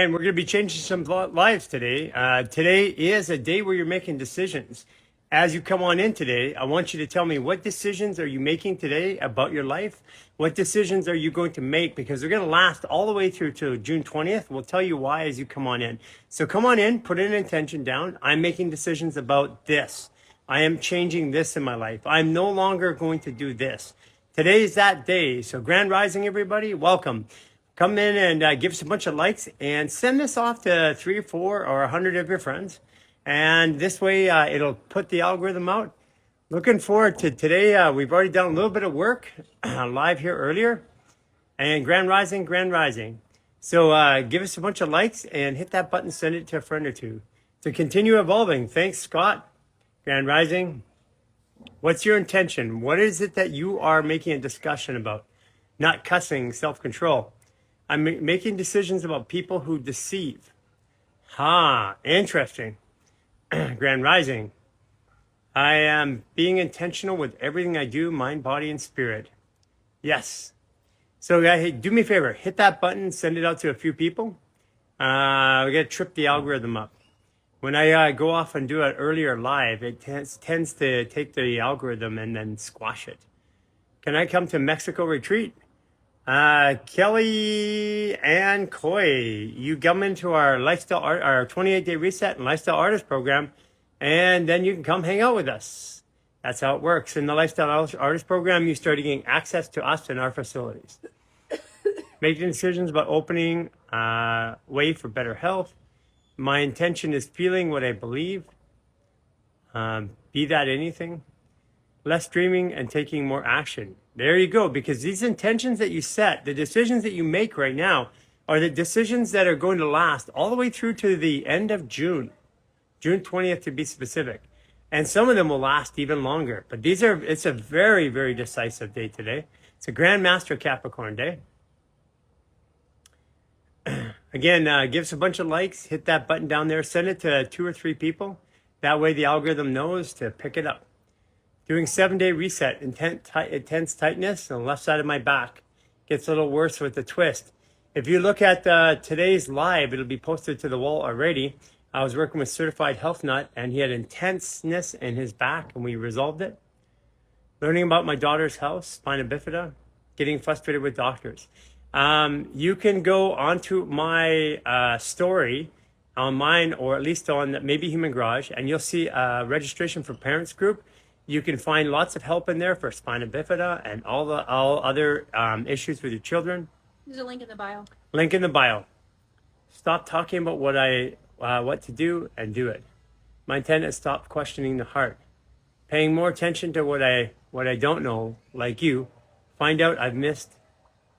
And we're going to be changing some lives today. Today is a day where you're making decisions. As you come on in today, I want you to tell me, what decisions are you making today about your life? What decisions are you going to make? Because they're going to last all the way through to June 20th. We'll tell you why as you come on in. So come on in, put an intention down. I'm making decisions about this. I am changing this in my life. I'm no longer going to do this. Today is that day. So Grand Rising, everybody, welcome. Come in and give us a bunch of likes and send this off to 3 or 4 or 100 of your friends. And this way it'll put the algorithm out. Looking forward to today. We've already done a little bit of work live here earlier. And Grand Rising, Grand Rising. So give us a bunch of likes and hit that button, send it to a friend or two. To continue evolving. Thanks, Scott. Grand Rising. What's your intention? What is it that you are making a discussion about? Not cussing, self-control. I'm making decisions about people who deceive. Interesting. Grand Rising. I am being intentional with everything I do, mind, body, and spirit. Yes. So hey, do me a favor, hit that button, send it out to a few people. We got to trip the algorithm up. When I go off and do it earlier live, it tends to take the algorithm and then squash it. Can I come to Mexico retreat? Kelly and Coy, you come into our lifestyle art, our 28-day reset and lifestyle artist program, and then you can come hang out with us. That's how it works. In the lifestyle artist program, you start getting access to us and our facilities. Making decisions about opening way for better health. My intention is feeling what I believe. Be that anything. Less dreaming and taking more action. There you go. Because these intentions that you set, the decisions that you make right now, are the decisions that are going to last all the way through to the end of June. June 20th to be specific. And some of them will last even longer. But it's a very, very decisive day today. It's a Grand Master Capricorn day. Again, give us a bunch of likes, hit that button down there, send it to 2 or 3 people. That way the algorithm knows to pick it up. Doing 7-day reset, intense tightness on the left side of my back. Gets a little worse with the twist. If you look at today's live, it'll be posted to the wall already. I was working with Certified Health Nut, and he had intenseness in his back, and we resolved it. Learning about my daughter's house, spina bifida, getting frustrated with doctors. You can go onto my story on mine, or at least on maybe Human Garage, and you'll see a registration for parents group. You can find lots of help in there for spina bifida and all other issues with your children. There's a link in the bio. Link in the bio. Stop talking about what to do and do it. My intent is stop questioning the heart. Paying more attention to what I don't know, like you. Find out I've missed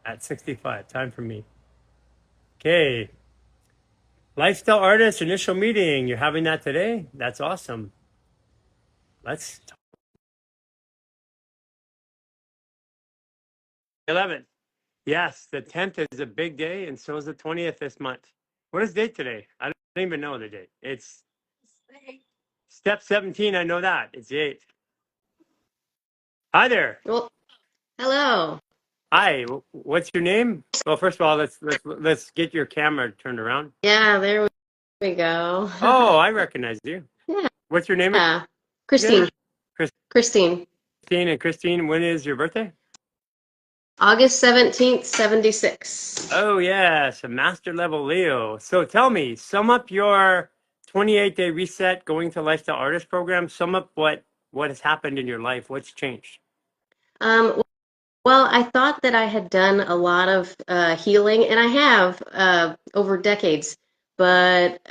at 65. Time for me. Okay. Lifestyle artist initial meeting. You're having that today? That's awesome. Let's talk. 11th. Yes, the 10th is a big day, and so is the 20th this month. What is the date today? I don't even know the date. It's step 17. I know that. It's the 8th. Hi there. Well, hello. Hi. What's your name? Well, first of all, let's get your camera turned around. Yeah, there we go. Oh, I recognize you. Yeah. What's your name? Christine. Yeah. Christine. Christine, when is your birthday? August 17th, 76. Oh, yes, a master level Leo. So tell me, sum up your 28-day reset going to lifestyle artist program. Sum up what has happened in your life. What's changed? Well, I thought that I had done a lot of healing, and I have over decades, but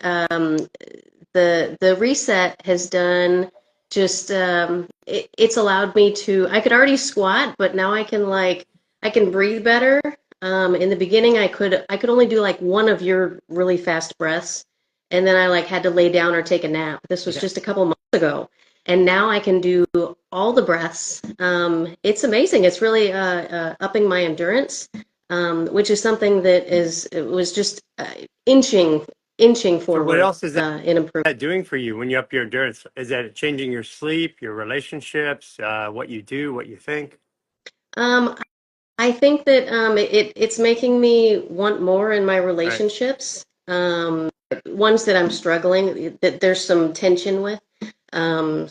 the reset has done just it's allowed me to. I could already squat, but now I can breathe better. In the beginning, I could only do like one of your really fast breaths, and then I had to lay down or take a nap. This was just a couple months ago. And now I can do all the breaths. It's amazing. It's really upping my endurance, which is something that it was just inching forward. So what else is that in improvement doing for you when you up your endurance? Is that changing your sleep, your relationships, what you do, what you think? I think that it's making me want more in my relationships. ones that I'm struggling, that there's some tension with.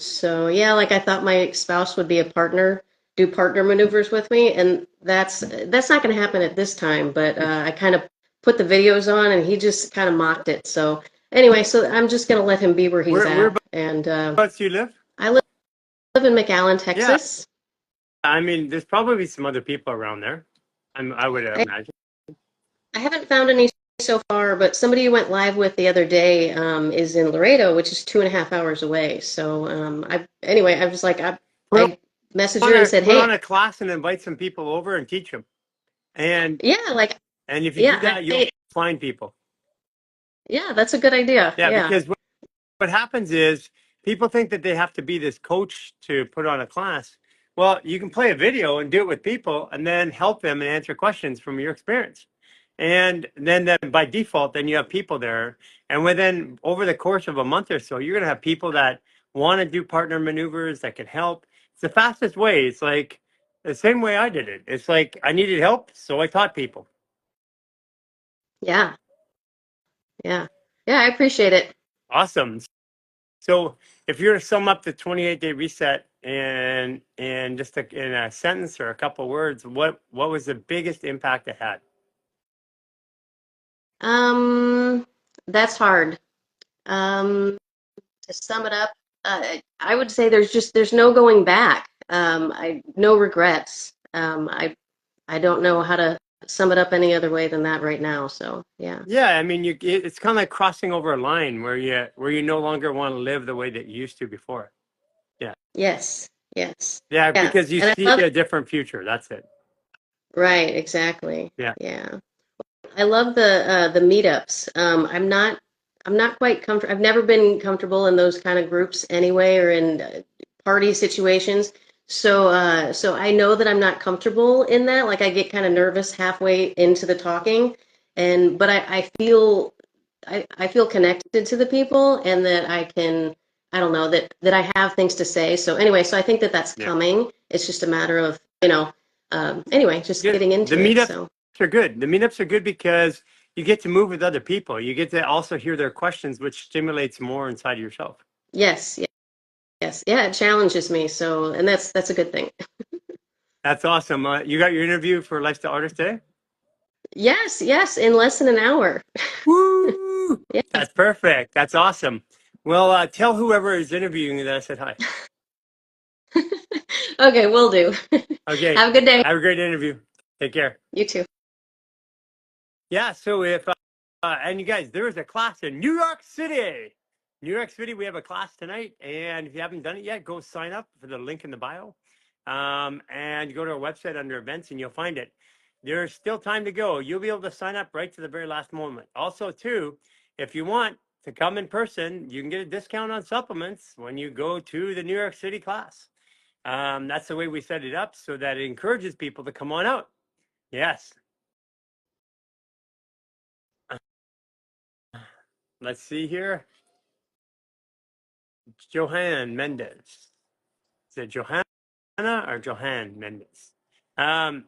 So yeah, like I thought my spouse would be a partner, do partner maneuvers with me, and that's not going to happen at this time. But I kind of put the videos on, and he just kind of mocked it. So anyway, so I'm just going to let him be where he's Where at. And abouts do you live? I live in McAllen, Yeah, Texas. I mean, there's probably some other people around there. I would I, imagine. I haven't found any so far, but somebody you went live with the other day is in Laredo, which is 2.5 hours away. So anyway, I was like, Put I messaged her and said, put hey, on a class and invite some people over and teach them. And yeah, like, and if you do yeah, that, you'll find people. yeah, that's a good idea. Yeah, Yeah. because what happens is people think that they have to be this coach to put on a class. Well, you can play a video and do it with people and then help them and answer questions from your experience. And then by default, then you have people there. And within over the course of a month or so, you're going to have people that want to do partner maneuvers that can help. It's the fastest way. It's like the same way I did it. It's like I needed help, so I taught people. Yeah. Yeah. Yeah, I appreciate it. Awesome. So if you were to sum up the 28-day reset and just in a sentence or a couple of words, what was the biggest impact it had? Um, that's hard. To sum it up, I would say there's no going back. No regrets. I don't know how to sum it up any other way than that right now. So yeah. Yeah, I mean, it's kind of like crossing over a line where you no longer want to live the way that you used to before. Yeah, Yes. Yes. yeah, Yeah. because you And I see love a different future. That's it. right, exactly. Yeah, Yeah. I love the meetups. I'm not quite comfortable. I've never been comfortable in those kind of groups anyway, or in party situations. So I know that I'm not comfortable in that. Like I get kind of nervous halfway into the talking, but I feel connected to the people, and that I don't know that I have things to say. So anyway, so I think that that's yeah. coming. It's just a matter of anyway, just Good. getting The into it. meetups So are good. The meetups are good because you get to move with other people. You get to also hear their questions, which stimulates more inside of yourself. yes, yes, yeah, it challenges me. So, and that's a good thing. That's awesome. You got your interview for Lifestyle Artist Day? Yes, yes, in less than an hour. Woo! Yeah. That's perfect. That's awesome. Well, tell whoever is interviewing you that I said hi. Okay, will do. Okay. Have a good day. Have a great interview. Take care. You too. Yeah. So if and you guys, there is a class in New York City. New York City, we have a class tonight, and if you haven't done it yet, go sign up for the link in the bio, and go to our website under events, and you'll find it. There's still time to go. You'll be able to sign up right to the very last moment. Also, too, if you want to come in person, you can get a discount on supplements when you go to the New York City class. That's the way we set it up so that it encourages people to come on out. Yes. Let's see here. Johan Mendez. Is it Johanna or Johan Mendez? Um,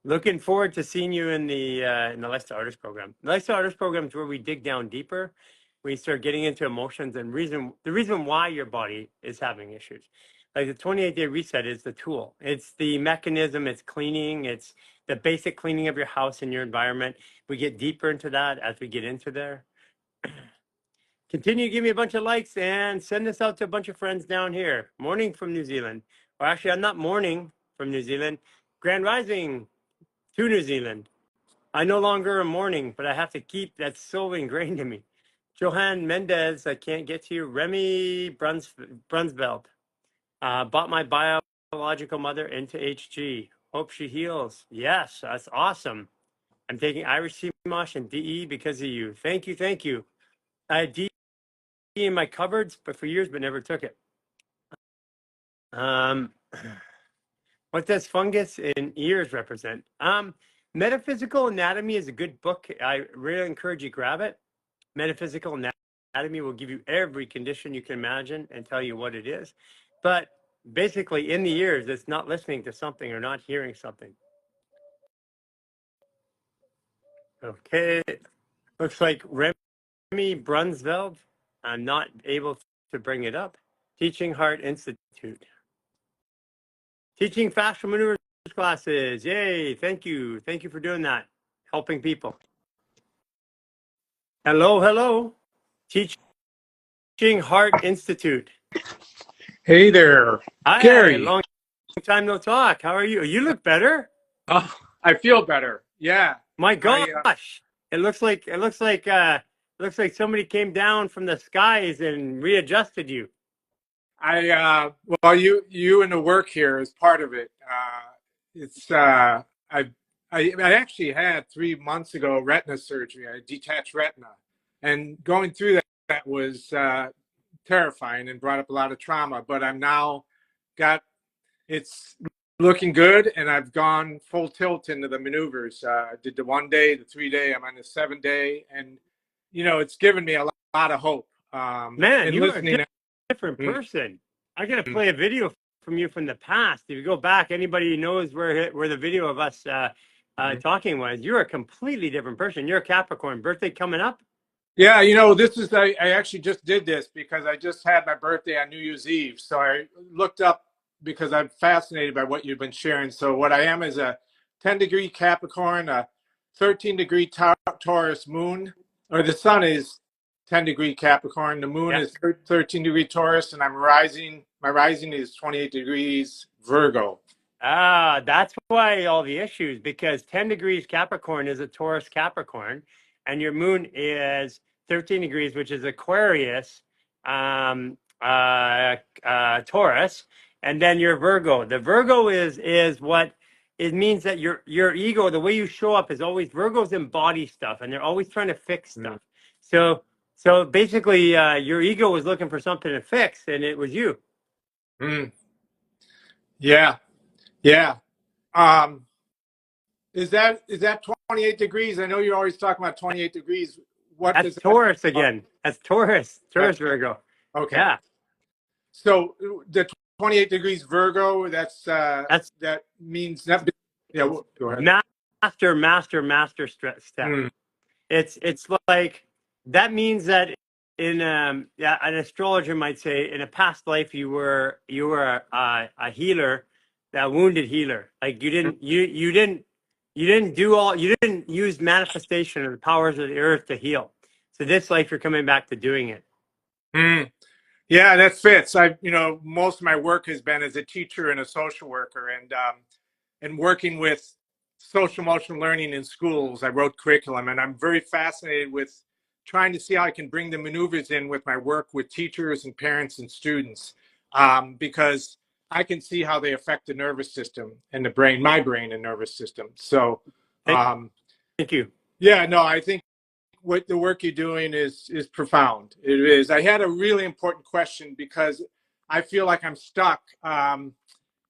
Looking forward to seeing you in the Lifestyle Artist program. The Lifestyle Artist program is where we dig down deeper. We start getting into emotions and the reason why your body is having issues. Like the 28-day reset is the tool. It's the mechanism. It's cleaning. It's the basic cleaning of your house and your environment. We get deeper into that as we get into there. Continue to give me a bunch of likes and send this out to a bunch of friends down here. Morning from New Zealand. Or actually, I'm not morning from New Zealand. Grand Rising to New Zealand. I no longer am mourning, but I have to keep that's so ingrained in me. Johan Mendez, I can't get to you. Remy Brunsveld, bought my biological mother into HG. Hope she heals. Yes, that's awesome. I'm taking Irish sea moss and DE because of you. Thank you, thank you. I had DE in my cupboards, but for years, but never took it. Um, what does fungus in ears represent? Metaphysical Anatomy is a good book. I really encourage you grab it. Metaphysical Anatomy will give you every condition you can imagine and tell you what it is. But basically, in the ears, it's not listening to something or not hearing something. Okay. Looks like Remy Brunsveld. I'm not able to bring it up. Teaching Heart Institute. Teaching fascial maneuvers classes. Yay. Thank you. Thank you for doing that. Helping people. Hello, hello. Teaching Heart Institute. Hey there, Hi, Gary. long time no talk. How are you? You look better. Oh, I feel better. Yeah, My I gosh. It looks like somebody came down from the skies and readjusted you. well, you and the work here is part of it. It's I I actually had 3 months ago retina surgery. I detached retina, and going through that was terrifying and brought up a lot of trauma. But I'm now got it's looking good, and I've gone full tilt into the maneuvers. I did the 1 day, the 3 day. I'm on the 7 day, and it's given me a lot of hope. Man, And you are a listening. different Mm, person. I gotta mm, play a video from you from the past. If you go back, anybody knows where the video of us mm. talking was. You're a completely different person. You're a Capricorn. Birthday coming up? Yeah, this is I actually just did this because I just had my birthday on New Year's Eve. So I looked up because I'm fascinated by what you've been sharing. So what I am is a 10-degree Capricorn, a 13-degree Taurus moon, or the sun is 10-degree Capricorn, the moon Yeah. is 13-degree Taurus, and my rising is 28 degrees Virgo. Ah, that's why all the issues, because 10 degrees Capricorn is a Taurus Capricorn, and your moon is 13 degrees, which is Aquarius, Taurus, and then your Virgo. The Virgo is what it means that your ego, the way you show up is always Virgos embody stuff, and they're always trying to fix Mm. stuff. So basically, your ego was looking for something to fix, and it was you. Mm. Yeah, yeah. Um, is that 28 degrees? I know you're always talking about 28 degrees. What That's does that? Taurus Uh, again. That's Taurus. that's Taurus Virgo. okay. Yeah. So the 28 degrees Virgo. That's That means that. Yeah. Go ahead. master step. Mm, It's like that means that in yeah, an astrologer might say in a past life you were a healer, a wounded healer. Like you didn't use manifestation of the powers of the earth to heal. So this life you're coming back to doing it. mm. Yeah, that fits. Most of my work has been as a teacher and a social worker, and working with social emotional learning in schools. I wrote curriculum, and I'm very fascinated with trying to see how I can bring the maneuvers in with my work with teachers and parents and students, because I can see how they affect the nervous system and the brain, my brain and nervous system. So, Thank, um, thank you. yeah, no, I think what the work you're doing is profound. It is. I had a really important question because I feel like I'm stuck.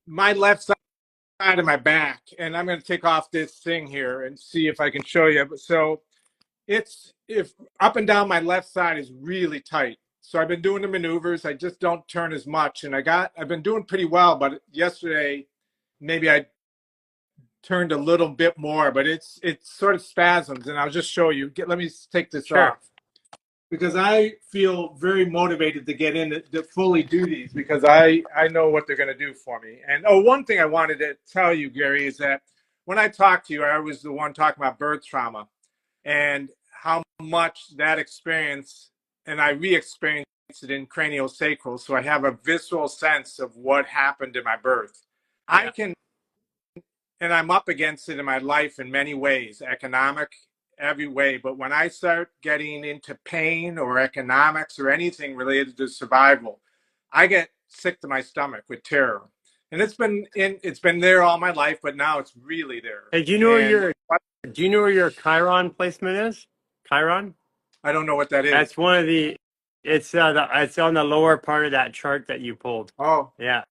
My left side of my back, and I'm going to take off this thing here and see if I can show you. So it's if up and down my left side is really tight. So I've been doing the maneuvers. I just don't turn as much, and I've been doing pretty well. But yesterday, maybe I turned a little bit more, but it's sort of spasms, and I'll just show you. Let me take this Sure. off because I feel very motivated to get in to fully do these because I know what they're going to do for me. And one thing I wanted to tell you, Gary, is that when I talked to you, I was the one talking about birth trauma and how much that experience, and I re-experienced it in craniosacral, so I have a visceral sense of what happened in my birth. I Yeah. can and I'm up against it in my life in many ways, economic, every way. But when I start getting into pain or economics or anything related to survival, I get sick to my stomach with terror. And it's been there all my life, but now it's really there. Hey, And do you know where your Chiron placement is? Chiron? I don't know what that is. That's one of the it's on the lower part of that chart that you pulled. Oh, Yeah.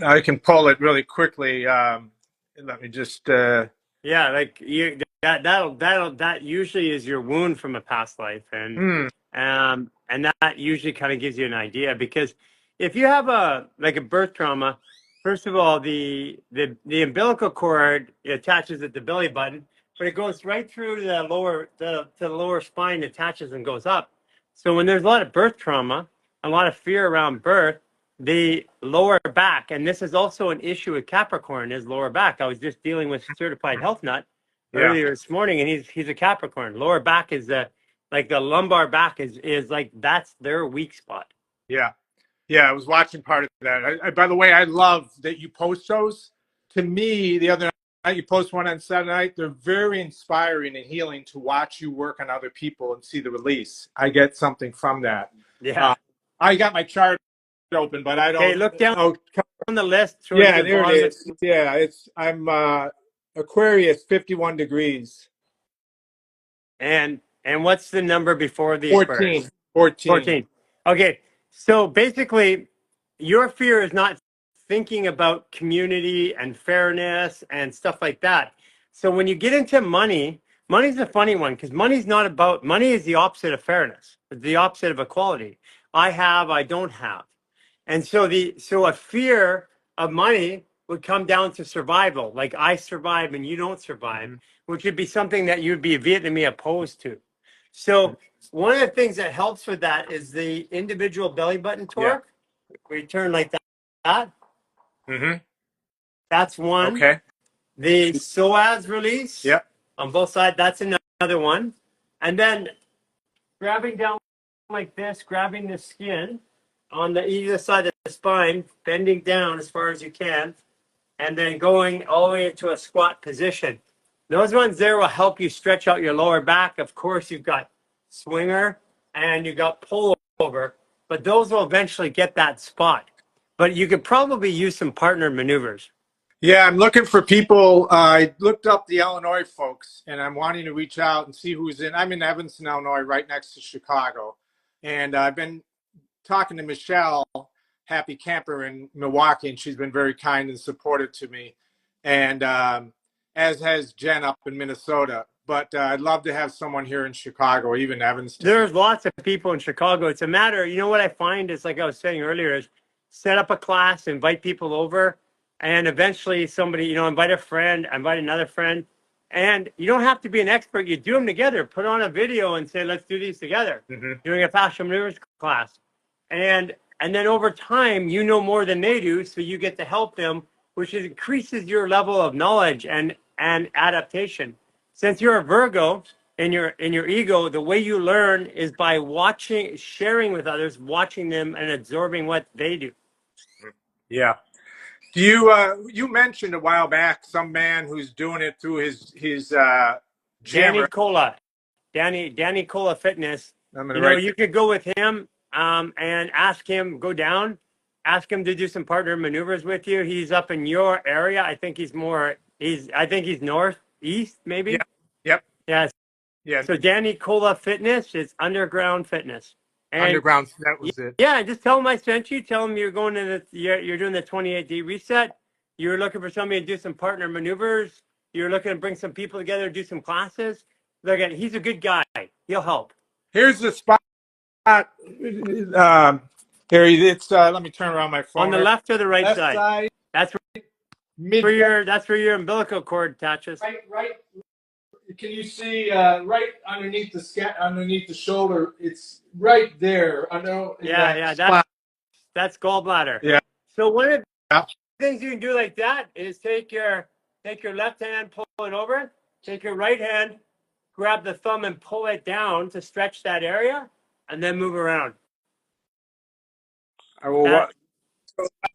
I can pull it really quickly. Let me just. Yeah, like that usually is your wound from a past life, Hmm. and that usually kind of gives you an idea because if you have a birth trauma, first of all, the umbilical cord attaches at the belly button, but it goes right through the lower to the lower spine, attaches and goes up. So when there's a lot of birth trauma, a lot of fear around birth, the lower back, and this is also an issue with Capricorn, is lower back. I was just dealing with certified health nut Yeah. earlier this morning, and he's a Capricorn. Lower back is the lumbar back is like that's their weak spot. Yeah. Yeah. I was watching part of that. By the way, I love that you post those. To me, the other night, you post one on Saturday night. They're very inspiring and healing to watch you work on other people and see the release. I get something from that. Yeah. I got my chart open, but I Okay, don't. look down Oh, on the list towards yeah, the there it bottom. is. Yeah, I'm Aquarius, 51 degrees. And what's the number before the Aquarius? 14. 14. 14. Okay. So basically, your fear is not thinking about community and fairness and stuff like that. So when you get into money, money's a funny one because money is the opposite of fairness. It's the opposite of equality. I have, I don't have. And so a fear of money would come down to survival, like I survive and you don't survive, which would be something that you'd be vehemently opposed to. So one of the things that helps with that is the individual belly button Yeah. torque. We turn like that. Mm-hmm. That's one. Okay. The psoas release Yep. on both sides. That's another one. And then grabbing down like this, grabbing the skin on the either side of the spine, bending down as far as you can, and then going all the way into a squat position. Those ones there will help you stretch out your lower back. Of course, you've got swinger and you've got pullover, but those will eventually get that spot. But you could probably use some partner maneuvers. Yeah, I'm looking for people. I looked up the Illinois folks, and I'm wanting to reach out and see who's in. I'm in Evanston, Illinois, right next to Chicago, and I've been talking to Michelle, Happy Camper in Milwaukee, and she's been very kind and supportive to me, and as has Jen up in Minnesota. But I'd love to have someone here in Chicago, or even Evanston. There's lots of people in Chicago. It's a matter, you know what I find is like I was saying earlier, is set up a class, invite people over, and eventually somebody, invite a friend, invite another friend. And you don't have to be an expert. You do them together. Put on a video and say, let's do these together. Doing a fascial maneuvers class. And then over time, you know more than they do, so you get to help them, which increases your level of knowledge and adaptation. Since you're a Virgo in your ego, the way you learn is by watching, sharing with others, watching them, and absorbing what they do. Yeah. Do you mentioned a while back some man who's doing it through his gym? Danny Cola Fitness. I'm gonna write. You could go with him and ask him, go down, ask him to do some partner maneuvers with you. He's up in your area. I think he's northeast, maybe. Yeah. Yep. Yeah. Yeah. So Danny Cola Fitness is Underground Fitness. And Underground. That was it. yeah, just tell him I sent you. Tell him you're going to you're doing the 28-day reset. You're looking for somebody to do some partner maneuvers. You're looking to bring some people together, do some classes. Look at, he's a good guy. He'll help. Here's the spot. Here it's. Let me turn around my phone. On the left or the right left side? side. That's Mid. that's where your umbilical cord attaches. Right. Can you see right underneath the shoulder? It's right there. I know. Yeah. That's gallbladder. Yeah. So one of the things you can do like that is take your left hand, pull it over. Take your right hand, grab the thumb and pull it down to stretch that area, and then move around. I will.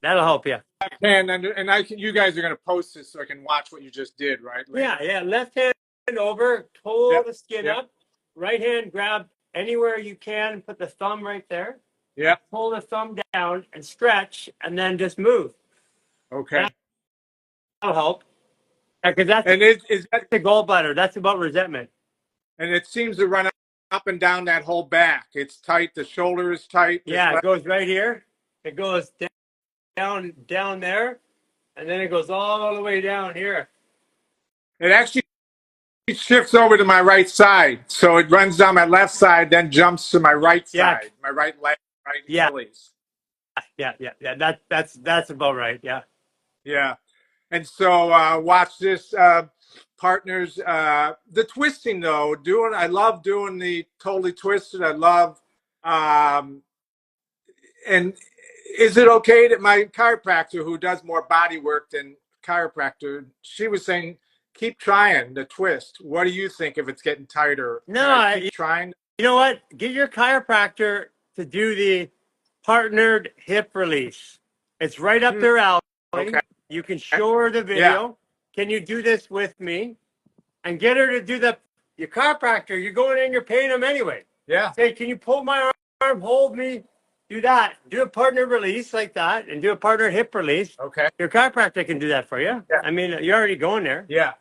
That'll help you. And I can. You guys are going to post this so I can watch what you just did, right? Later. Yeah. Left hand over, pull the skin up. Right hand, grab anywhere you can. Put the thumb right there. Yeah. Pull the thumb down and stretch, and then just move. Okay. That'll help. Because that's the gallbladder. That's about resentment. And it seems to run up and down that whole back. It's tight. The shoulder is tight. Yeah, it goes right here. It goes down there, and then it goes all the way down here. It actually shifts over to my right side. So it runs down my left side, then jumps to my right side. My right leg, right Achilles. Yeah. That's about right. Yeah. Yeah. And so watch this. partners. The twisting though, I love doing the totally twisted. I love, and is it okay that my chiropractor, who does more body work than chiropractor, she was saying, keep trying the twist. What do you think if it's getting tighter? No, Can I keep trying? you know what? Get your chiropractor to do the partnered hip release. It's right up their alley. Okay. You can show her the Yeah. video. Can you do this with me? And get her to do your chiropractor. You're going in, you're paying them anyway. Yeah. Say, can you pull my arm, hold me? Do that. Do a partner release like that and do a partner hip release. Okay. Your chiropractor can do that for you. Yeah. I mean, you're already going there. Yeah.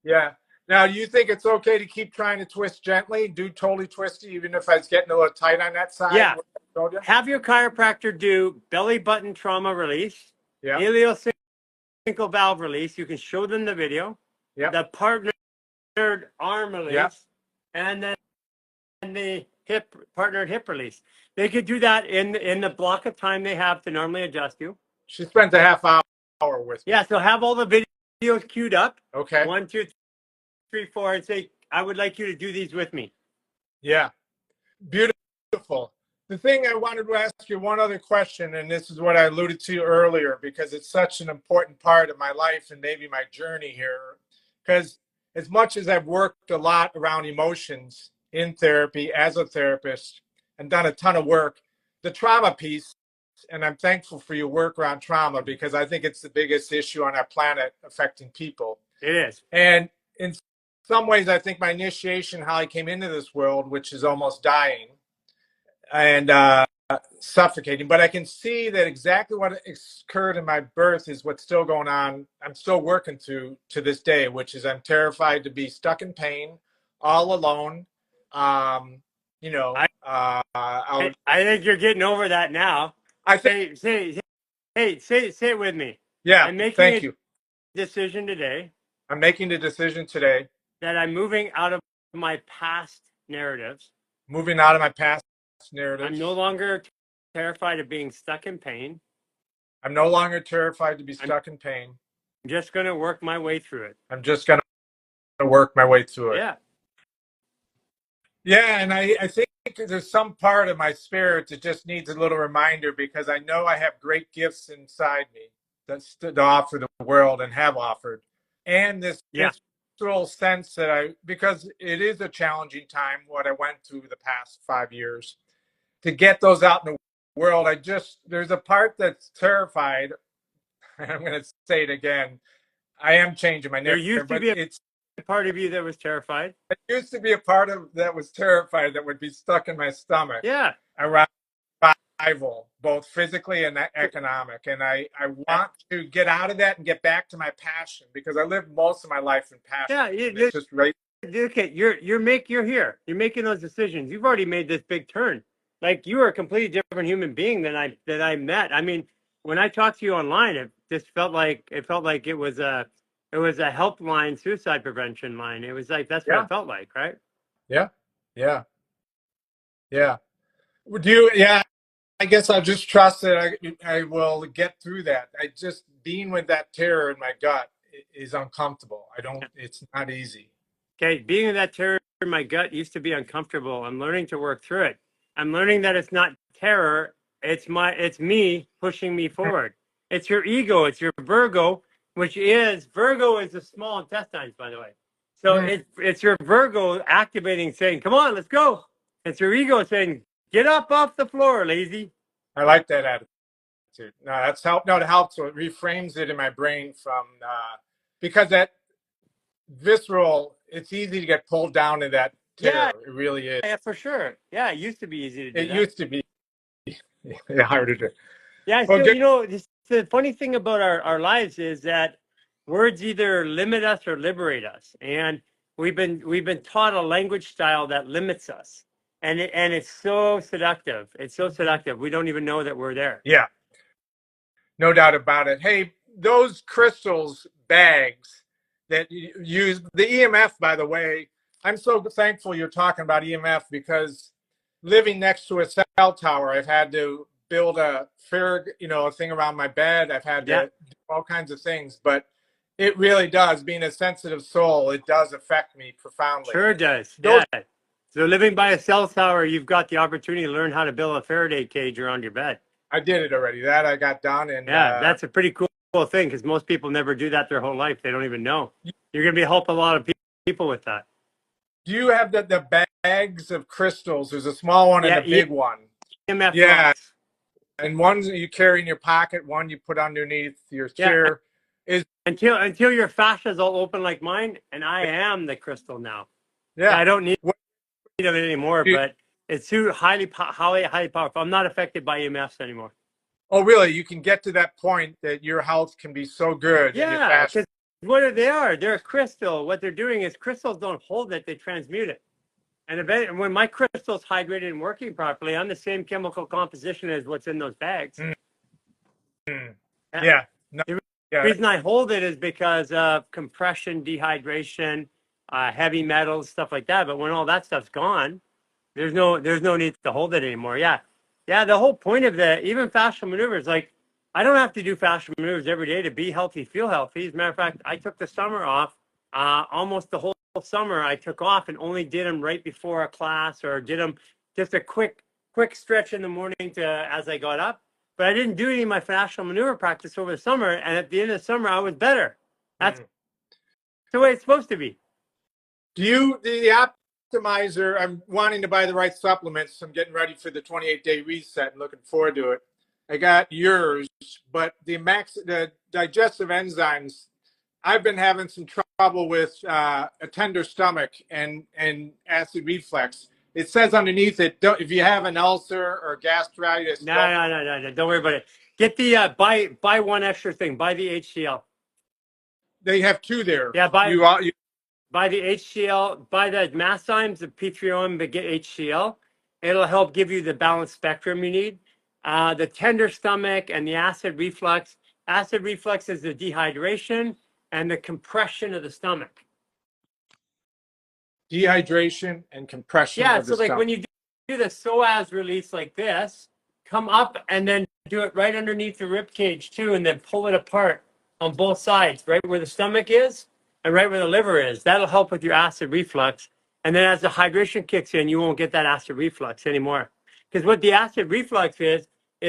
Yeah. Now, do you think it's okay to keep trying to twist gently, do totally twisty, even if I was getting a little tight on that side? Yeah. Have your chiropractor do belly button trauma release, Yeah. iliocecal valve release. You can show them the video. Yeah. The partnered arm release, Yeah. and then the partnered hip release. They could do that in the block of time they have to normally adjust you. She spends a half hour with me. Yeah, so have all the videos queued up. Okay. 1, 2, 3, 4, and say, I would like you to do these with me. Yeah. Beautiful. The thing I wanted to ask you one other question, and this is what I alluded to earlier, because it's such an important part of my life and maybe my journey here. Because as much as I've worked a lot around emotions in therapy as a therapist and done a ton of work, the trauma piece, and I'm thankful for your work around trauma because I think it's the biggest issue on our planet affecting people. It is. And in some ways, I think my initiation, how I came into this world, which is almost dying and suffocating, but I can see that exactly what occurred in my birth is what's still going on. I'm still working through to this day, which is I'm terrified to be stuck in pain, all alone. You know, I think you're getting over that now. I think, say it with me. yeah. I'm making Thank you. decision today I'm making the decision today, that I'm moving out of my past narratives. moving out of my past narratives. I'm no longer terrified of being stuck in pain. I'm no longer terrified to be stuck in pain. I'm just going to work my way through it. I'm just going to work my way through it. Yeah. Yeah, and I think there's some part of my spirit that just needs a little reminder because I know I have great gifts inside me that's to offer the world and have offered. And this visceral sense that because it is a challenging time, what I went through the past 5 years, to get those out in the world, there's a part that's terrified. I'm going to say it again. I am changing my narrative. There used to be a part of you that was terrified. There used to be a part of that was terrified that would be stuck in my stomach. Yeah. Around survival, both physically and economic. And I want to get out of that and get back to my passion because I lived most of my life in passion. Yeah. It's just right. Okay, you're here. You're making those decisions. You've already made this big turn. Like you are a completely different human being than I met. I mean, when I talked to you online, it just felt like it was a helpline suicide prevention line. It was like that's what it felt like, right? Yeah. Yeah. Yeah. Would you? Yeah. I guess I'll just trust that I will get through that. Being with that terror in my gut is uncomfortable. It's not easy. Okay, being with that terror in my gut used to be uncomfortable. I'm learning to work through it. I'm learning that it's not terror. It's me pushing me forward. It's your ego. It's your Virgo, Virgo is the small intestines, by the way. So it's your Virgo activating, saying, "Come on, let's go." It's your ego saying, "Get up off the floor, lazy." I like that attitude. No, that's help. No, it helps. So it reframes it in my brain from because that visceral. It's easy to get pulled down to that terror. Yeah, it really is. Yeah, for sure. Yeah, it used to be easy to do. It used to be harder to. Yeah, well, so the funny thing about our lives is that words either limit us or liberate us, and we've been taught a language style that limits us, and it's so seductive. It's so seductive. We don't even know that we're there. Yeah, no doubt about it. Hey, those crystals bags that you use the EMF, by the way, I'm so thankful you're talking about EMF because living next to a cell tower, I've had to build a thing around my bed. I've had to do all kinds of things, but It really does. Being a sensitive soul, it does affect me profoundly. Sure does. Those, Yeah. So living by a cell tower, you've got the opportunity to learn how to build a Faraday cage around your bed. I did it already. That I got done. And Yeah, that's a pretty cool thing because most people never do that their whole life. They don't even know. You're going to be helping a lot of people with that. do you have the bags of crystals? There's a small one and Yeah, a big one. EMF Yeah, rocks. and one you carry in your pocket, one you put underneath your Yeah, chair. Is until your fascia is all open like mine, and I am the crystal now. Yeah, yeah. I don't need What of it anymore, do you- but it's too highly powerful. I'm not affected by EMFs anymore. oh, really? You can get to that point that your health can be so good in your Yeah, fascia. because what they are, they're a crystal. What they're doing is crystals don't hold it; they transmute it. And when my crystal's hydrated and working properly, I'm the same chemical composition as what's in those bags. Mm. Yeah. Yeah. No, The yeah. reason I hold it is because of compression, dehydration, heavy metals, stuff like that. But when all that stuff's gone, there's no need to hold it anymore. Yeah. Yeah. The whole point of even fascial maneuvers, like I don't have to do fascial maneuvers every day to be healthy, feel healthy. As a matter of fact, I took the summer off, almost the whole summer I took off and only did them right before a class or did them just a quick stretch in the morning as I got up. But I didn't do any of my fascial maneuver practice over the summer. And at the end of the summer, I was better. That's Mm. the way it's supposed to be. Do you the optimizer? I'm wanting to buy the right supplements. I'm getting ready for the 28-day reset and looking forward to it. I got yours, but the digestive enzymes. I've been having some trouble with a tender stomach and acid reflux. It says underneath it, if you have an ulcer or gastritis, No, don't. no, no, no, no. Don't worry about it. Get the buy one extra thing. Buy the HCl. They have two there. Yeah, buy You buy the HCl. Buy the masszymes, the P3OM, but get HCl. It'll help give you the balanced spectrum you need. The tender stomach and the acid reflux. Acid reflux is the dehydration and the compression of the stomach. dehydration and compression Yeah, of the so like when stomach. you do the psoas release like this, come up and then do it right underneath the rib cage too, and then pull it apart on both sides, right where the stomach is and right where the liver is. That'll help with your acid reflux. And then as the hydration kicks in, you won't get that acid reflux anymore. Because what the acid reflux is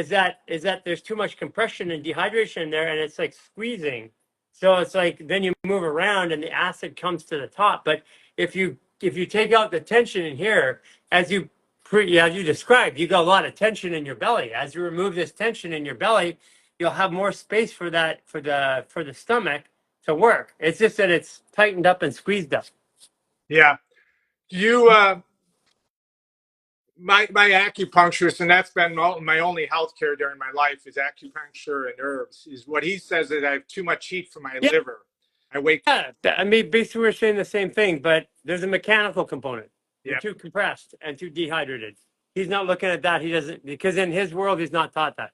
that there's too much compression and dehydration in there, and it's like squeezing. So it's like then you move around and the acid comes to the top. But if you take out the tension in here, as you described, you got a lot of tension in your belly. As you remove this tension in your belly, you'll have more space for that for the stomach to work. It's just that it's tightened up and squeezed up. Yeah. You my acupuncturist, and that's been my only healthcare during my life is acupuncture and herbs. Is what he says that I have too much heat for my Yeah, liver. I wake. I mean, basically we're saying the same thing, but there's a mechanical component. You're Yeah. too compressed and too dehydrated. He's not looking at that. He doesn't because in his world he's not taught that.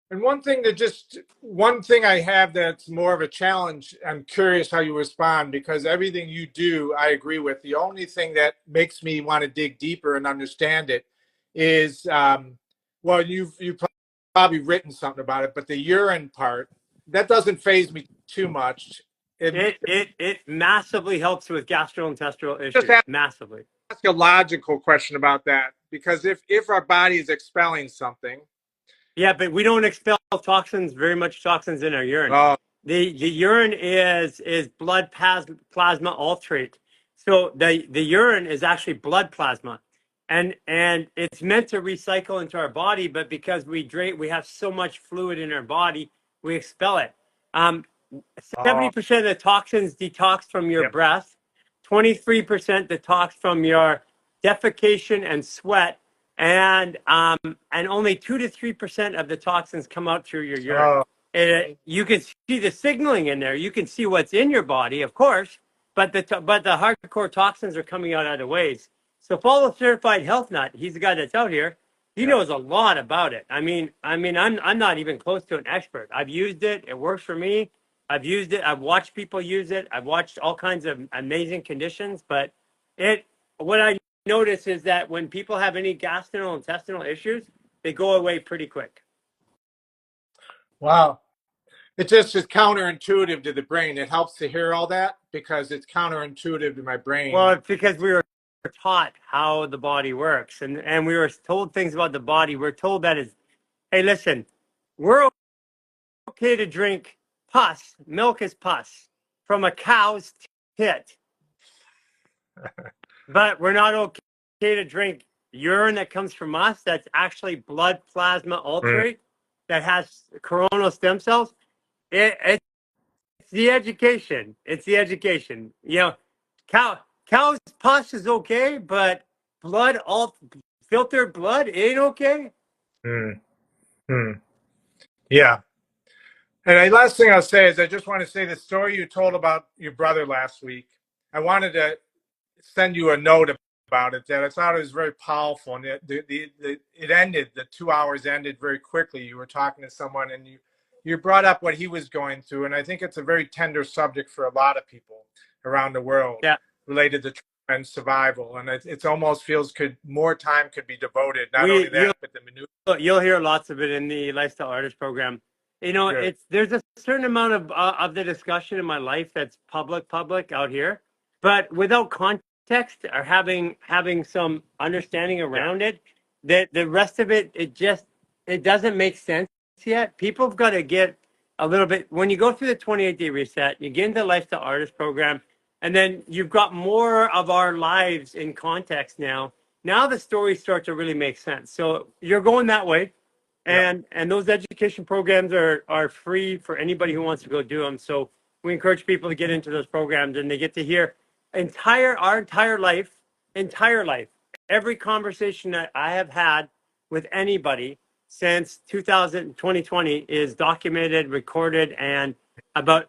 And one thing I have that's more of a challenge. I'm curious how you respond because everything you do, I agree with. The only thing that makes me want to dig deeper and understand it is, well, you've probably written something about it, but the urine part that doesn't phase me too much. It It massively helps with gastrointestinal just issues. Massively. ask a logical question about that because if our body is expelling something, Yeah, but we don't expel toxins, very much toxins in our urine. oh, The urine is blood plasma alterate. So the urine is actually blood plasma. And it's meant to recycle into our body, but because we have so much fluid in our body, we expel it. Um, oh, 70% of the toxins detox from your yep, breath, 23% detox from your defecation and sweat, and only 2 to 3% of the toxins come out through your urine. oh, You can see the signaling in there. You can see what's in your body, of course, but the hardcore toxins are coming out other ways. So follow certified health nut. He's the guy that's out here. He yep. knows a lot about it. I'm not even close to an expert. I've used it. It works for me. I've used it. I've watched people use it. I've watched all kinds of amazing conditions, but it what I notice is that when people have any gastrointestinal issues, they go away pretty quick. Wow. It just is counterintuitive to the brain. It helps to hear all that because it's counterintuitive to my brain. Well, it's because we were taught how the body works, and we were told things about the body. We're told that is, hey, listen, we're okay to drink pus. Milk is pus from a cow's tit, but we're not okay to drink urine that comes from us that's actually blood plasma alterate that has coronal stem cells. It's the education. It's the education. You know, cow's pus is okay, but blood, all filtered blood ain't okay. Mm. Mm. Yeah. And the last thing I'll say is I just want to say the story you told about your brother last week. I wanted to send you a note about it that I thought it was very powerful. And it ended, the 2 hours ended very quickly. You were talking to someone and you brought up what he was going through. And I think it's a very tender subject for a lot of people around the world related to trauma and survival. And it almost feels more time could be devoted, not only that, but the minutiae. You'll hear lots of it in the Lifestyle Artist program. You know, there's a certain amount of the discussion in my life that's public out here, but without context or having some understanding around it, that the rest of it it doesn't make sense yet. People have got to get a little bit when you go through the 28-day reset, you get into the Lifestyle Artist program, and then you've got more of our lives in context now. Now the stories start to really make sense. So you're going that way. And those education programs are free for anybody who wants to go do them. So we encourage people to get into those programs and they get to hear our entire life, every conversation that I have had with anybody since 2020 is documented, recorded, and about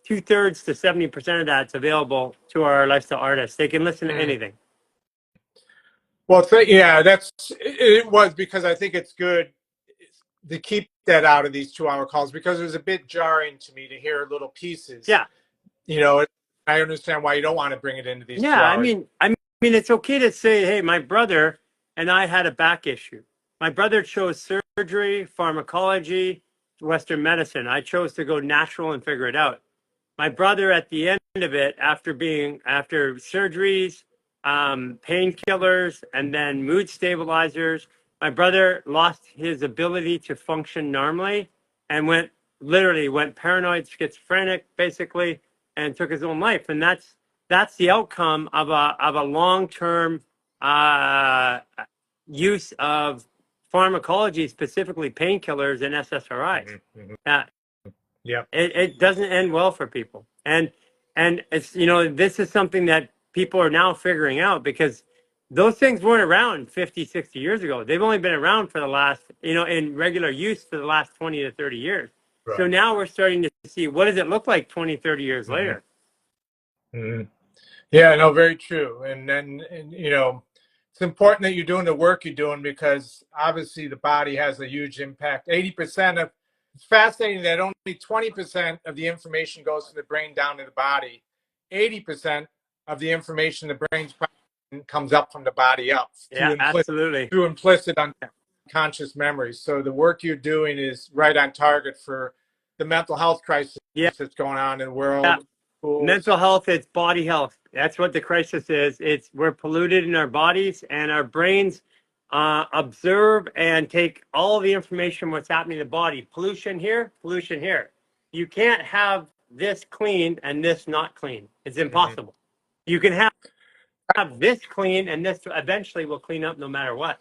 2/3 to 70% of that's available to our lifestyle artists. They can listen to anything. Well, it was because I think it's good to keep that out of these 2 hour calls because it was a bit jarring to me to hear little pieces. Yeah. You know, I understand why you don't want to bring it into these 2 hours. I mean, it's okay to say, hey, my brother and I had a back issue. My brother chose surgery, pharmacology, Western medicine. I chose to go natural and figure it out. My brother, at the end of it, after surgeries, painkillers, and then mood stabilizers, my brother lost his ability to function normally and went paranoid, schizophrenic, basically, and took his own life. And that's the outcome of a long-term use of pharmacology, specifically painkillers and SSRIs. It doesn't end well for people. And it's, this is something that people are now figuring out because those things weren't around 50, 60 years ago. They've only been around for the last, in regular use for the last 20 to 30 years. Right. So now we're starting to see, what does it look like 20, 30 years later? Yeah, no, very true. And then, it's important that you're doing the work you're doing because obviously the body has a huge impact. It's fascinating that only 20% of the information goes from the brain down to the body. 80% of the information the brain's comes up from the body up. Absolutely. Through implicit unconscious memories. So the work you're doing is right on target for the mental health crisis that's going on in the world. Yeah. Mental health, it's body health. That's what the crisis is. We're polluted in our bodies and our brains observe and take all the information what's happening in the body. Pollution here, pollution here. You can't have this clean and this not clean. It's impossible. You can have this clean and this eventually will clean up no matter what.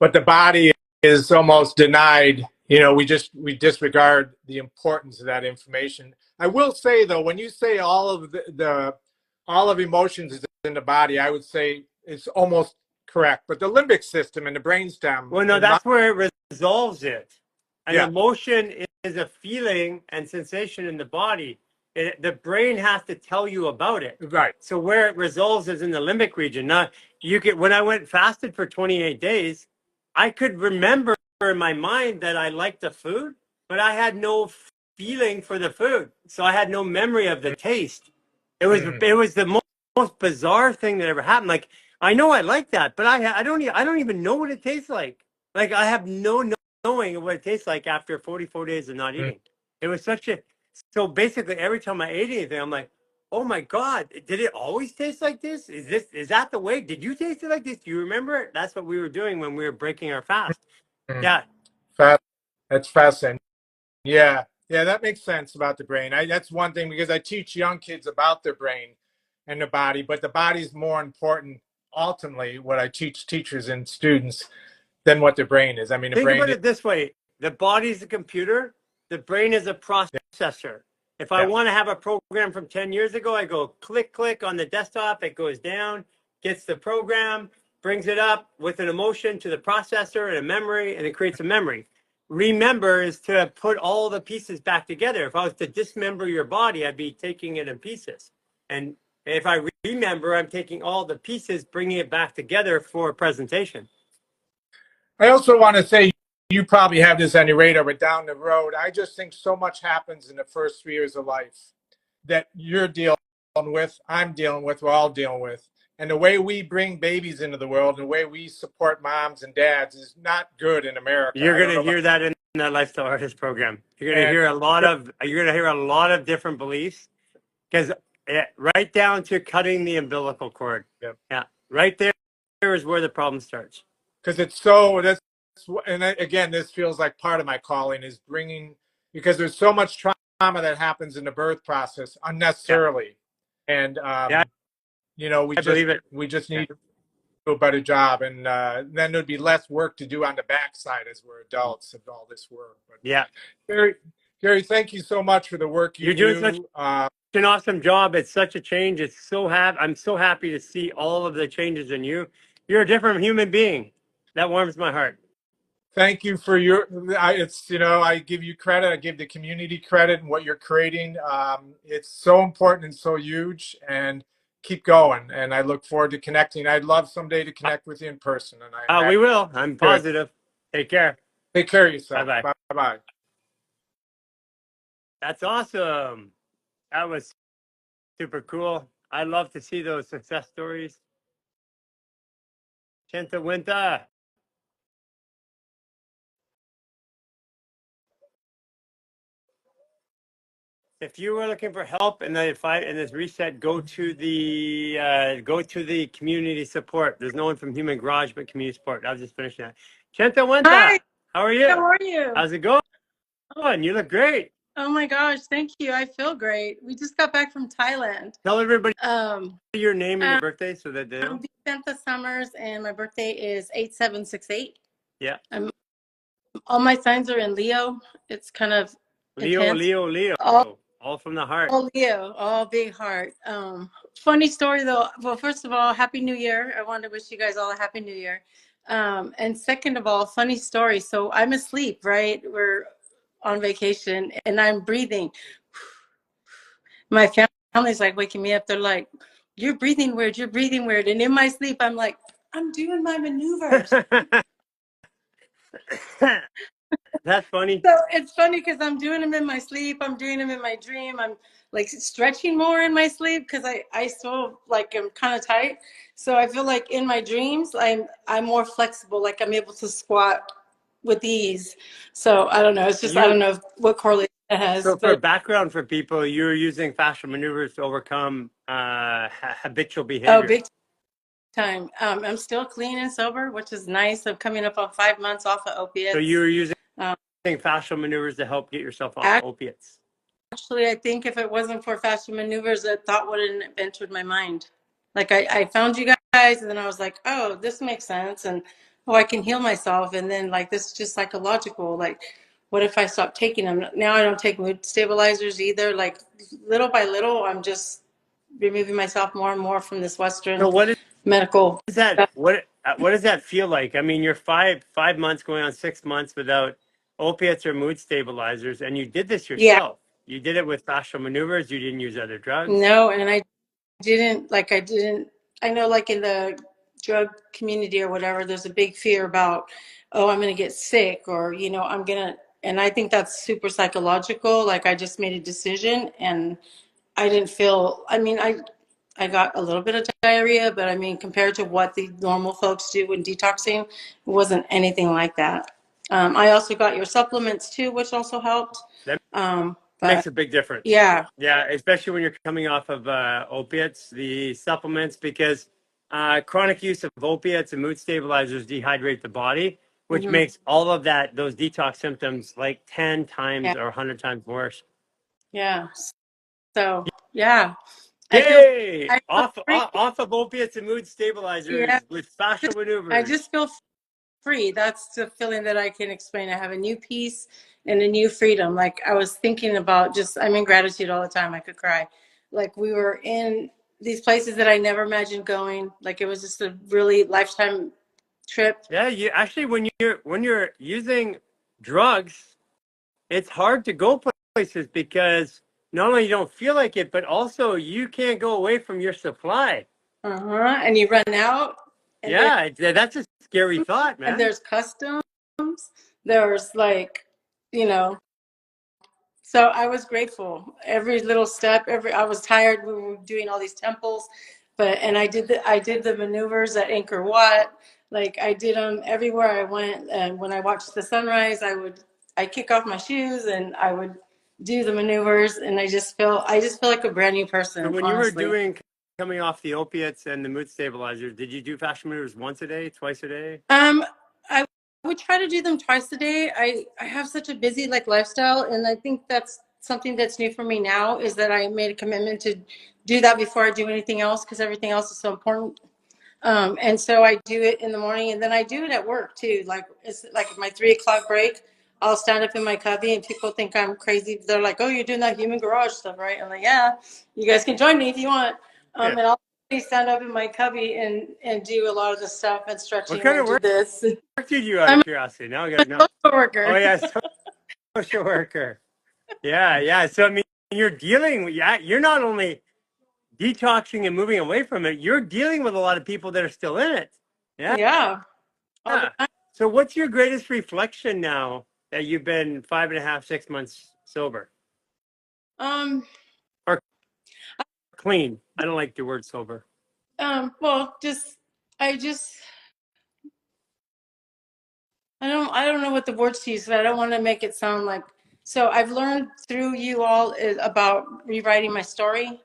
But the body is almost denied. We disregard the importance of that information. I will say though, when you say all of emotions is in the body, I would say it's almost correct. But the limbic system and the brainstem. Well, no, that's where it resolves it. An emotion is a feeling and sensation in the body. The brain has to tell you about it. Right. So where it resolves is in the limbic region. Now, when I went fasted for 28 days, I could remember in my mind that I liked the food, but I had no feeling for the food. So I had no memory of the taste. It was the most bizarre thing that ever happened. Like, I know I like that, but I don't even know what it tastes like. Like, I have no knowing of what it tastes like after 44 days of not eating. It was such a, so basically every time I ate anything, I'm like, oh my God, did it always taste like this? Is that the way? Did you taste it like this? Do you remember it? That's what we were doing when we were breaking our fast. Mm. Yeah. That's fascinating. Yeah, yeah, that makes sense about the brain. That's one thing because I teach young kids about their brain and the body, but the body's more important ultimately what I teach teachers and students than what their brain is. I mean, the Think brain about is, it this way. The body's a computer. The brain is a processor. If I yeah. want to have a program from 10 years ago, I go click, click on the desktop. It goes down, gets the program, brings it up with an emotion to the processor and a memory, and it creates a memory. Remember is to put all the pieces back together. If I was to dismember your body, I'd be taking it in pieces. And if I remember, I'm taking all the pieces, bringing it back together for a presentation. I also want to say you probably have this on your radar, but down the road, I just think so much happens in the first 3 years of life that you're dealing with, I'm dealing with, we're all dealing with. And the way we bring babies into the world, and the way we support moms and dads is not good in America. You're I going don't to know about, hear that in the lifestyle artist program. You're going to and hear a lot of different beliefs because right down to cutting the umbilical cord. yeah, Yeah, right there is where the problem starts. because it's so that's and again, this feels like part of my calling is bringing because there's so much trauma that happens in the birth process Yeah, unnecessarily, and yeah, you know, I believe it. we just Yeah, need to do a better job, and then there'd be less work to do on the backside as we're adults of all this work. But yeah. Gary, Gary, thank you so much for the work you You're doing such do. an awesome job. It's such a change. I'm so happy to see all of the changes in you. You're a different human being. That warms my heart. Thank you for your. It's I give you credit. I give the community credit and what you're creating. It's so important and so huge. And keep going. And I look forward to connecting. I'd love someday to connect with you in person. And I'm We happy. will. I'm Good. positive. Take care. Take care of Bye yourself. bye. Bye bye. That's awesome. That was super cool. I love to see those success stories. Chenta Winta. If you were looking for help in the fight in this reset, go to the community support. There's no one from Human Garage but community support. I was just finishing that. Chenta Hi, Winta, how are you? how are you? How's it going? You look great. Oh my gosh, thank you. I feel great. We just got back from Thailand. Tell everybody Um, your name and your um, birthday so that they know. I'm Vicenta Summers, and my birthday is 8768. Yeah. All my signs are in Leo. It's kind of Leo, intense. Leo, Leo. All, All from the heart. all Leo, all big heart. Funny story though. Well, first of all, Happy New Year. I wanted to wish you guys all a Happy New Year. And second of all, funny story. So I'm asleep, right? We're on vacation, and I'm breathing. My family's like waking me up. They're like, "You're breathing weird. You're breathing weird." And in my sleep, I'm like, "I'm doing my maneuvers." That's funny. So it's funny because I'm doing them in my sleep. I'm doing them in my dream. I'm like stretching more in my sleep because I still like I'm kind of tight. So I feel like in my dreams I'm more flexible. Like I'm able to squat with ease. So I don't know. It's just I You don't know what correlation it has, so for but background for people, you're using fascial maneuvers to overcome habitual oh, behavior. big time. I'm still clean and sober, which is nice. I'm coming up on 5 months off of So opiates. you're using Um, fascial maneuvers to help get yourself off opiates. Actually, I think if it wasn't for fascia maneuvers, a thought wouldn't have entered my mind. Like I found you guys, and then I was like, oh, this makes sense, and oh, I can heal myself, and then like this is just psychological. Like, what if I stop taking them? Now I don't take mood stabilizers either. Like little by little, I'm just removing myself more and more from this So Western what medical is that? stuff. What does that feel like? I mean, you're 5 months going on 6 months without opiates or mood stabilizers, and you did this Yeah, yourself. You did it with fascial maneuvers. You didn't use other drugs. no, and I didn't, I know like in the drug community or whatever, there's a big fear about, oh, I'm going to get sick or, I'm going to, and I think that's super psychological. Like I just made a decision and I didn't feel, I got a little bit of diarrhea, but I mean, compared to what the normal folks do when detoxing, it wasn't anything like that. I also got your supplements too, which also helped. That But makes a big difference. yeah. Yeah, especially when you're coming off of opiates, the supplements, because chronic use of opiates and mood stabilizers dehydrate the body, which Hmm. makes all of that, those detox symptoms, like 10 Yeah. times or 100 times worse. Yeah. So yeah, I feel Yay! I feel free. Off of opiates and mood Yeah. stabilizers with fascial I maneuvers. just feel free. That's the feeling that I can explain. I have a new peace and a new freedom. Like I was thinking about just, I'm in gratitude all the time. I could cry. Like we were in these places that I never imagined going. Like it was just a really lifetime trip. Yeah, you actually when you're using drugs, it's hard to go places because not only you don't feel like it, but also you can't go away from your supply. Uh-huh. And you run out and there Yeah, that's a scary thought, and man. there's customs. There's like, you know, so I was grateful. Every little step, I was tired. We were doing all these temples, but and I did the maneuvers at Angkor Wat. Like I did them everywhere I went. And when I watched the sunrise, I kick off my shoes and I would do the maneuvers. And I just feel like a brand new So person, when you were honestly. coming off the opiates and the mood stabilizers, did you do fascia maneuvers once a day, twice a day? I would try to do them twice a day. I have such a busy like lifestyle, and I think that's something that's new for me now is that I made a commitment to do that before I do anything else because everything else is so important. And so I do it in the morning, and then I do it at work too. Like it's like my 3 o'clock break. I'll stand up in my cubby, and people think I'm crazy. They're like, "Oh, you're doing that human garage stuff, right?" I'm like, "Yeah, you guys can join me if you want." Yeah. And I'll stand up in my cubby and do a lot of the stuff and What stretching kind and of do work this. did you out I'm of curiosity? Now I a gotta know. social Oh worker. yeah, social worker. Yeah, yeah. So I mean, you're dealing with, yeah, you're not only detoxing and moving away from it, you're dealing with a lot of people that are still in it. Yeah. Yeah, all the Yeah. So what's your greatest reflection now that you've been 5.5, 6 months sober time. or clean? I don't like the word sober. Well, I just, I don't know what the words to use, but I don't want to make it sound like. So I've learned through you all about rewriting my story,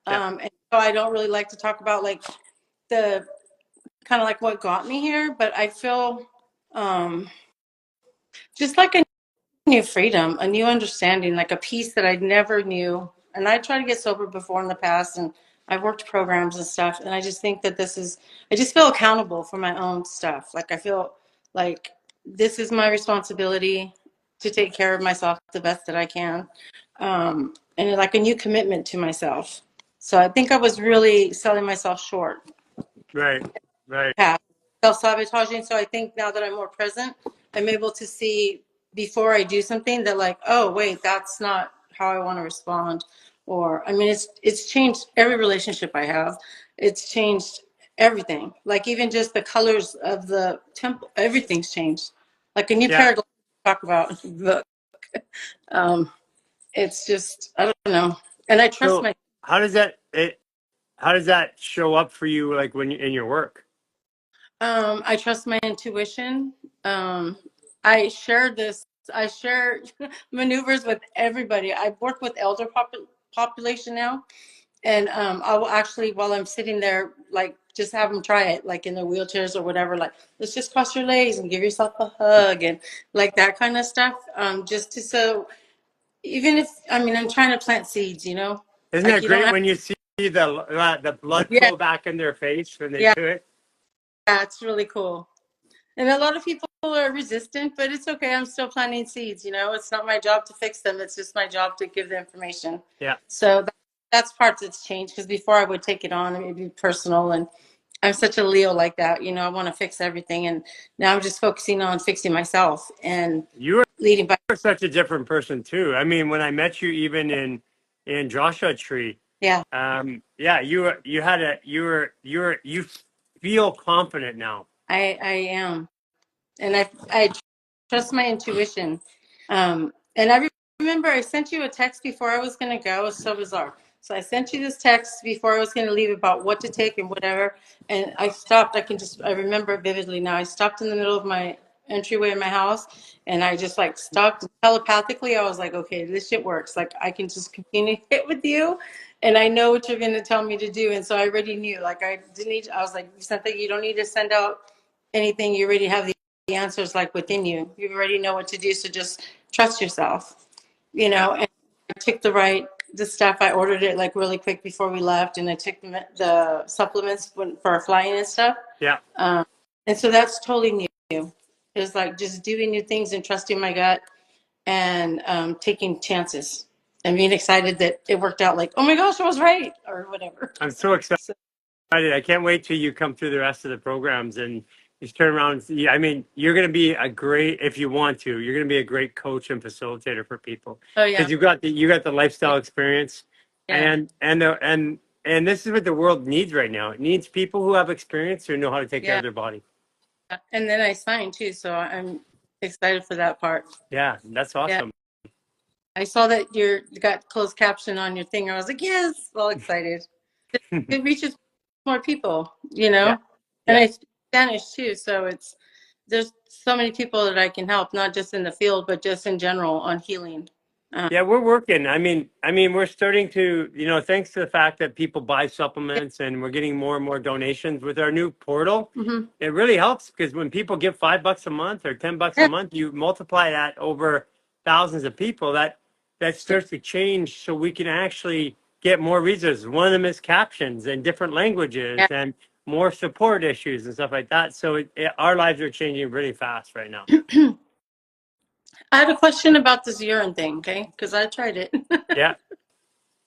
Yeah. and so I don't really like to talk about like the kind of like what got me here, but I feel um, just like a new freedom, a new understanding, like a peace that I never knew. And I tried to get sober before in the past, and I've worked programs and stuff. And I just think that I just feel accountable for my own stuff. Like I feel like this is my responsibility to take care of myself the best that I can. And like a new commitment to myself. So I think I was really selling myself short Right. Right. past self-sabotaging. So I think now that I'm more present, I'm able to see before I do something that like, oh wait, that's not how I want to respond. Or I mean it's changed every relationship I have. It's changed everything. Like even just the colors of the temple, everything's changed. Like a new Yeah. pair of glasses to talk about the it's just I don't know. And I trust So my how does that show up for you like when you in your work? I trust my intuition. Um, I share this. I share maneuvers with everybody. I work with population now, and I will actually, while I'm sitting there, like just have them try it, like in their wheelchairs or whatever. Like, let's just cross your legs and give yourself a hug and like that kind of stuff. Just to so even if I mean I'm trying to plant seeds, you know, Isn't like that you don't great have. when you see the blood Yeah, flow back in their face when they yeah, do it? it's really cool. And a lot of people are resistant, but it's okay. I'm still planting seeds. You know, it's not my job to fix them. It's just my job to give the information. Yeah. So that's part that's changed because before I would take it on and it'd be personal. And I'm such a Leo like that. You know, I want to fix everything. And now I'm just focusing on fixing myself and You leading by. are such a different person too. I mean, when I met you even in Joshua Tree, Yeah, yeah, you feel confident now. I am. And I trust my intuition. And I remember I sent you a text before I was going to go. It was so bizarre. So I sent you this text before I was going to leave about what to take and whatever. And I stopped. I remember it vividly now. I stopped in the middle of my entryway in my house, and I just like stopped telepathically. I was like, okay, this shit works. Like I can just communicate with you, and I know what you're going to tell me to do. And so I already knew. Like I didn't need. I was like, something you don't need to send out anything. You already have the answers like within you. You already know what to do. So just trust yourself. You know. And I took the stuff. I ordered it like really quick before we left, and I took the supplements for our flying and stuff. Yeah. And so that's totally new. It's like just doing new things and trusting my gut and taking chances and being excited that it worked out. Like, oh my gosh, I was right, or whatever. I'm so excited. So, I can't wait till you come through the rest of the programs and just turn around. Yeah, I mean, you're going to be a great, if you want to, you're going to be a great coach and facilitator for people oh yeah, because you got the lifestyle experience, yeah, and this is what the world needs right now. It needs people who have experience who know how to take care yeah. of their body. And then I signed too, so I'm excited for that part. Yeah, that's awesome. Yeah. I saw that you got closed caption on your thing. I was like, yes, all excited. It reaches more people, you know. Yeah. And Yeah. I speak Spanish too, so there's so many people that I can help, not just in the field, but just in general on healing. Yeah, we're working. I mean, we're starting to, thanks to the fact that people buy supplements and we're getting more and more donations with our new portal. Mm-hmm. It really helps because when people give $5 a month or $10 a month, you multiply that over thousands of people. That starts to change, so we can actually get more resources. One of them is captions in different languages Yeah. and more support issues and stuff like that. So our lives are changing really fast right now. I had a question about this urine thing, okay? Because I tried it. Yeah.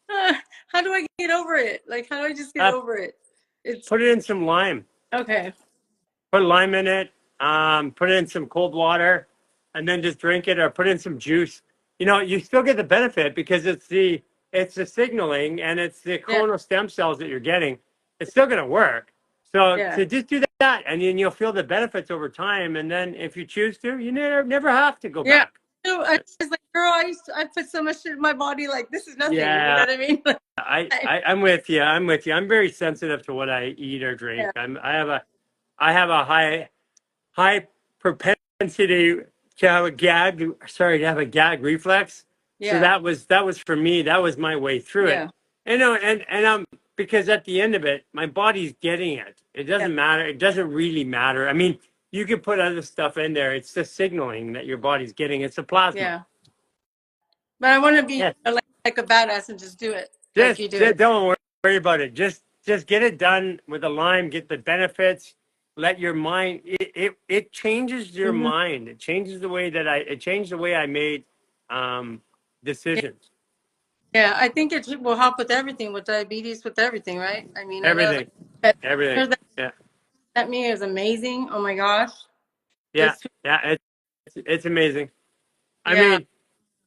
How do I get over it? Like, how do I just get over it? It's Put it in some lime. okay. Put lime in it, put it in some cold water, and then just drink it, or put in some juice. You still get the benefit because it's the signaling and it's the Yeah. clonal stem cells that you're getting. It's still going to work. So Yeah. just do that, and then you'll feel the benefits over time. And then if you choose to, you never have to go Yeah. back. So I was like, girl, I put so much shit in my body, like this is nothing. You know Yeah, what I mean? I'm with you. I'm with you. I'm very sensitive to what I eat or drink. Yeah. I have a high propensity to have a gag reflex. So Yeah. that was for me. That was my way through it. Yeah. And because at the end of it, my body's getting it. It Yeah. doesn't matter. It doesn't really matter. I mean, you can put other stuff in there. It's the signaling that your body's getting. It's a plasma. Yeah. But I want to be Yeah. like a badass and just do it like you do it. Don't worry about it. Just get it done with a lime. Get the benefits. Let your mind. It changes your Mm-hmm. mind. It changes the way that it changed the way I made decisions. Yeah, I think it will help with everything, with diabetes, with everything, right? I mean, I know Everything. that Everything. Yeah. that me is amazing. Oh my gosh. Yeah. It's Yeah. It's amazing. I yeah, mean,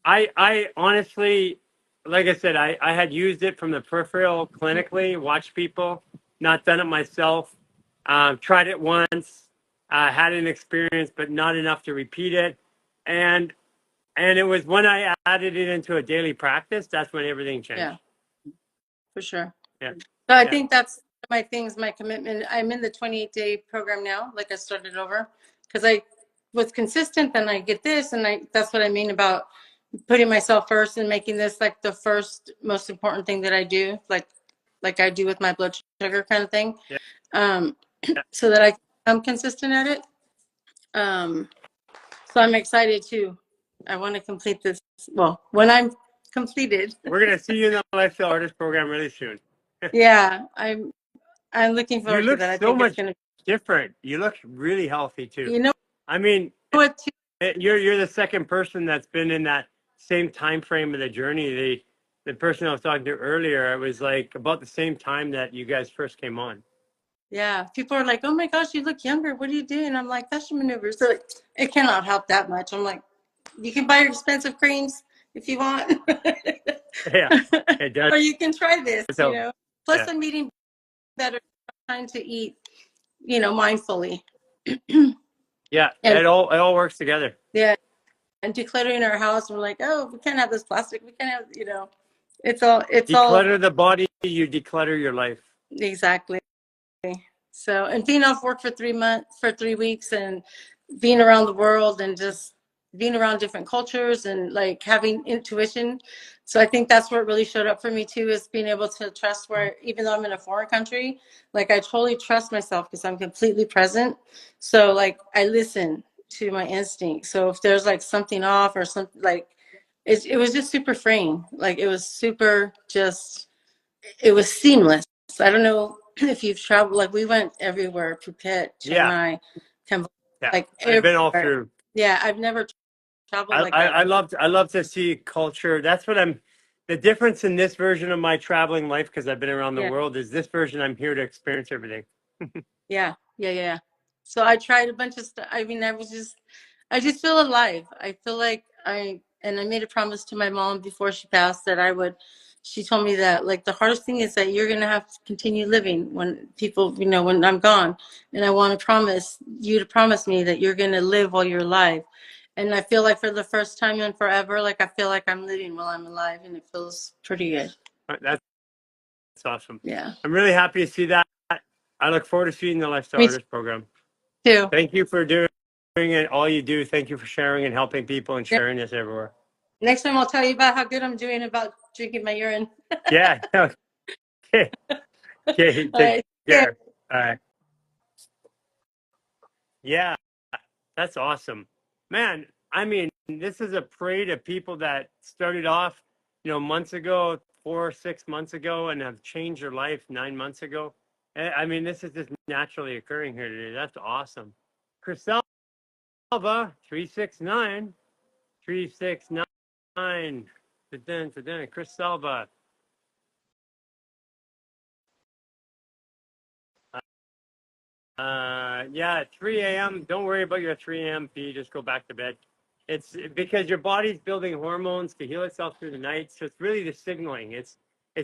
I honestly, like I said, I had used it from the peripheral clinically, watched people, not done it myself, tried it once, had an experience, but not enough to repeat it. And it was when I added it into a daily practice, that's when everything changed. yeah, for sure. Yeah. So I Yeah. think that's my things, my commitment. I'm in the 28-day program now, like I started over, because I was consistent, then I get this, and that's what I mean about putting myself first and making this like the first most important thing that I do, like I do with my blood sugar kind of thing. Yeah. Um, so that I'm consistent at it. So I'm excited too. I want to complete this. Well, when I'm completed, We're going to see you in the Lifestyle Artist program really soon. yeah, I'm looking You forward to look that. I so think it's much gonna. different. You look really healthy too. You know I mean, what? Too? you're the second person that's been in that same time frame of the journey. The person I was talking to earlier, it was like about the same time that you guys first came on. Yeah, people are like, "Oh my gosh, you look younger. What are you doing?" I'm like, "Fascia maneuvers." So it cannot help that much. I'm like, you can buy your expensive creams if you want, Yeah, it does. or you can try this. So, You know. Plus, yeah. I'm eating better, trying to eat, mindfully. Yeah, And it all works together. yeah, and decluttering our house. We're like, oh, we can't have this plastic. We can't have, it's all Declutter the body, you declutter your life. exactly. So, and being off work for 3 weeks, and being around the world and just being around different cultures and like having intuition. So I think that's what really showed up for me too, is being able to trust where, even though I'm in a foreign country, like I totally trust myself because I'm completely present. So like I listen to my instinct. So if there's like something off or something, like it was just super freeing. Like it was super just, it was seamless. I don't know if you've traveled, like we went everywhere, Phuket, Chiang Yeah, Mai, Cambodia, yeah. like I've been all everywhere. through. Yeah, I've never traveled I, like I that. I love to see culture. That's what I'm. The difference in this version of my traveling life, because I've been around the Yeah, world, is this version I'm here to experience everything. yeah. So I tried a bunch of stuff. I mean, I just feel alive. I feel like and I made a promise to my mom before she passed that I would. She told me that like the hardest thing is that you're gonna have to continue living when people, when I'm gone, and I want to promise you to promise me that you're gonna live while you're alive. And I feel like for the first time in forever, like I feel like I'm living while I'm alive, and it feels pretty good. That's awesome. Yeah, I'm really happy to see that. I look forward to seeing the Lifestyle me Artist program. too. Thank you for doing it, all you do. Thank you for sharing and helping people and Yeah. sharing this everywhere. Next time I'll tell you about how good I'm doing about drinking my urine. Yeah. Okay. Okay. All Take right. Yeah. care. All right. Yeah. That's awesome. Man, I mean, this is a parade of people that started off, months ago, 4 or 6 months ago, and have changed their life 9 months ago. I mean, this is just naturally occurring here today. That's awesome. Criselva, 369, 369. Criselva. Yeah, at 3 a.m. Don't worry about your 3 a.m. pee. Just go back to bed. It's because your body's building hormones to heal itself through the night. So it's really the signaling. It's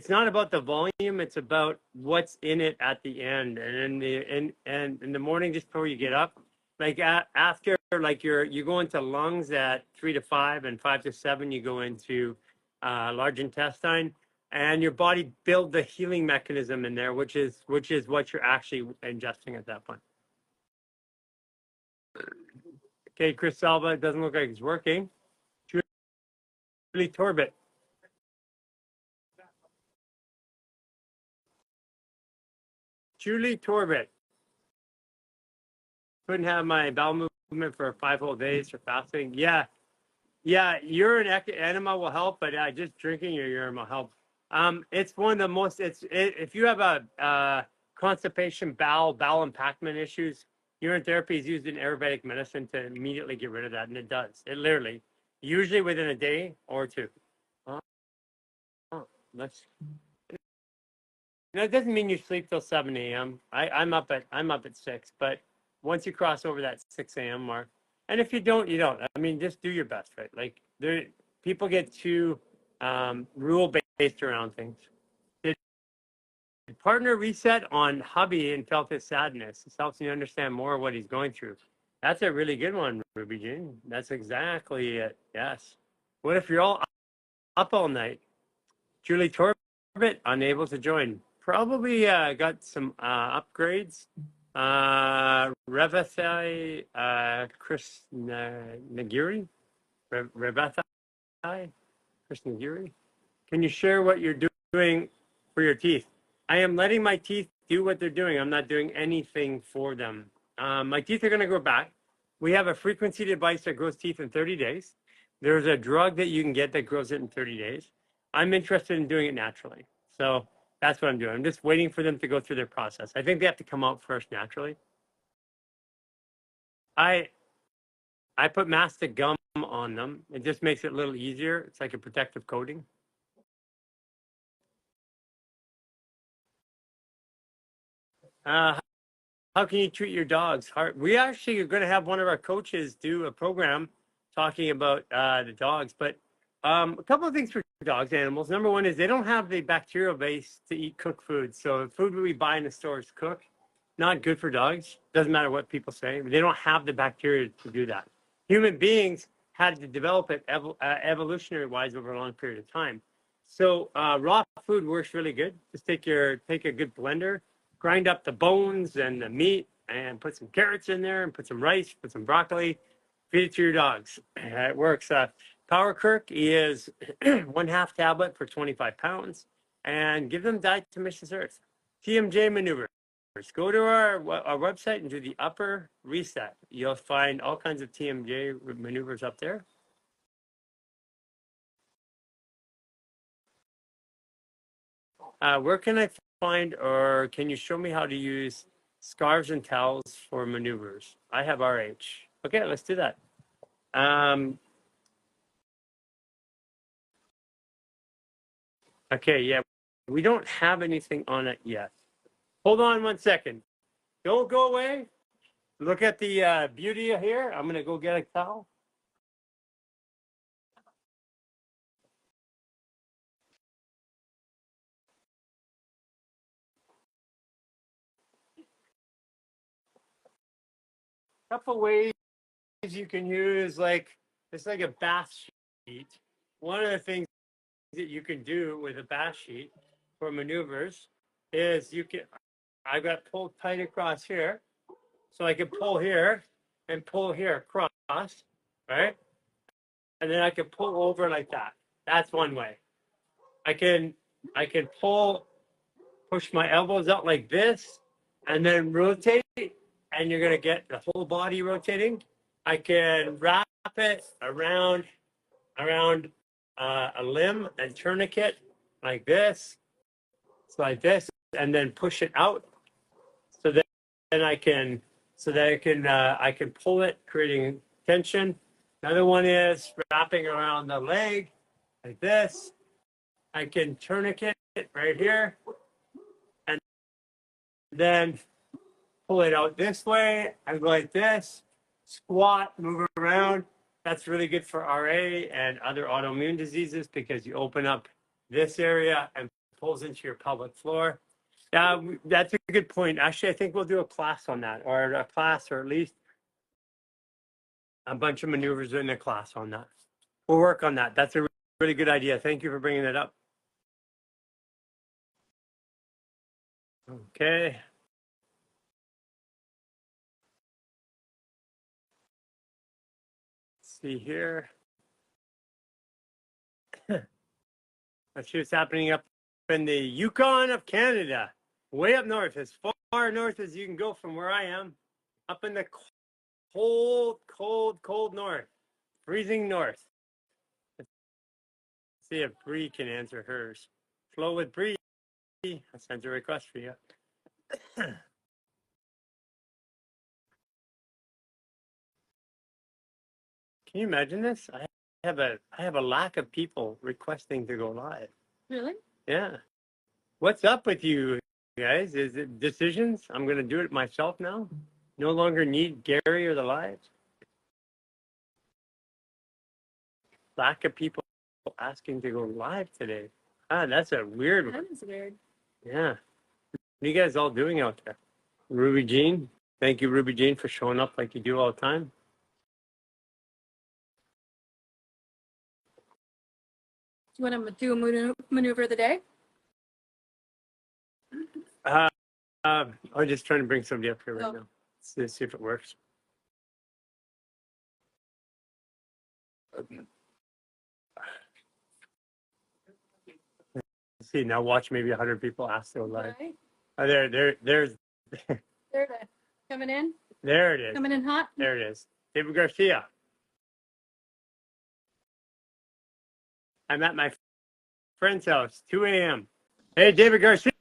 not about the volume. It's about what's in it at the end. And in the morning, just before you get up, like after like you go into lungs at 3 to 5 and 5 to 7, you go into large intestine, and your body build the healing mechanism in there, which is what you're actually ingesting at that point. Okay, Chris Salva, it doesn't look like it's working. Julie Torbett. Julie Torbett. Couldn't have my bowel movement for 5 whole days for fasting. Yeah, urine enema will help, but just drinking your urine will help. It's one of the most. If you have a constipation, bowel impactment issues, urine therapy is used in Ayurvedic medicine to immediately get rid of that, and it does. It literally, usually within a day or two. Oh, that's. That doesn't mean you sleep till 7 a.m. I'm up at 6, but once you cross over that 6 a.m. mark, and if you don't, you don't. I mean, just do your best, right? Like people get too rule based around things. Did partner reset on hubby and felt his sadness? This helps you understand more of what he's going through. That's a really good one, Ruby Jean. That's exactly it. Yes. What if you're up all night? Julie Torbett, unable to join. Probably got some upgrades. Revathai, Chris Nagiri, Revathai, Chris Nagiri. Can you share what you're doing for your teeth? I am letting my teeth do what they're doing. I'm not doing anything for them. My teeth are going to grow back. We have a frequency device that grows teeth in 30 days. There's a drug that you can get that grows it in 30 days. I'm interested in doing it naturally. So that's what I'm doing. I'm just waiting for them to go through their process. I think they have to come out first naturally. I put mastic gum on them. It just makes it a little easier. It's like a protective coating. Uh, how can you treat your dog's heart? We actually are going to have one of our coaches do a program talking about the dogs, but a couple of things for dogs, animals. Number one is they don't have the bacterial base to eat cooked food. So food we buy in the store is cooked, not good for dogs. Doesn't matter what people say. They don't have the bacteria to do that. Human beings had to develop it evolutionary wise over a long period of time. So raw food works really good. Just take a good blender, grind up the bones and the meat, and put some carrots in there and put some rice, put some broccoli, feed it to your dogs. It works. Power Kirk is 1/2 tablet for 25 pounds, and give them diatomaceous earth. TMJ maneuvers. Go to our website and do the upper reset. You'll find all kinds of TMJ maneuvers up there. Where can I find, or can you show me how to use scarves and towels for maneuvers? I have RH. Okay, let's do that. Okay, yeah, we don't have anything on it yet. Hold on 1 second. Don't go away. Look at the beauty here. I'm gonna go get a towel. Couple ways you can use, like, it's like a bath sheet. One of the things that you can do with a bath sheet for maneuvers is I've got pulled tight across here, so I can pull here and pull here across, right? And then I can pull over like that. That's one way. I can push my elbows out like this and then rotate, and you're gonna get the whole body rotating. I can wrap it around a limb and tourniquet like this, like this, and then push it out. So then I can pull it, creating tension. Another one is wrapping around the leg like this. I can tourniquet it right here, and then pull it out this way and go like this. Squat, move around. That's really good for RA and other autoimmune diseases because you open up this area and pulls into your pelvic floor. That's a good point. Actually, I think we'll do a class on that, or a class, or at least a bunch of maneuvers in a class on that. We'll work on that. That's a really good idea. Thank you for bringing that up. Okay. Let's see here. Let's see what's happening up in the Yukon of Canada. Way up north, as far north as you can go from where I am, up in the cold north, freezing north. Let's see if Bree can answer hers. Flow with Bree. I sent a request for you. Can you imagine this? I have a lack of people requesting to go live. Really? Yeah. What's up with you guys? Is it decisions? I'm going to do it myself now. No longer need Gary or the lives. Lack of people asking to go live today. That's a weird one. That is weird. Yeah. What are you guys all doing out there? Ruby Jean. Thank you, Ruby Jean, for showing up like you do all the time. Do you want to do a maneuver of the day? I'm just trying to bring somebody up here right now. Let's see if it works. See, now watch maybe 100 people ask to go live. Right. There's There it is. Coming in? There it is. Coming in hot? There it is. David Garcia. I'm at my friend's house, 2 a.m. Hey, David Garcia,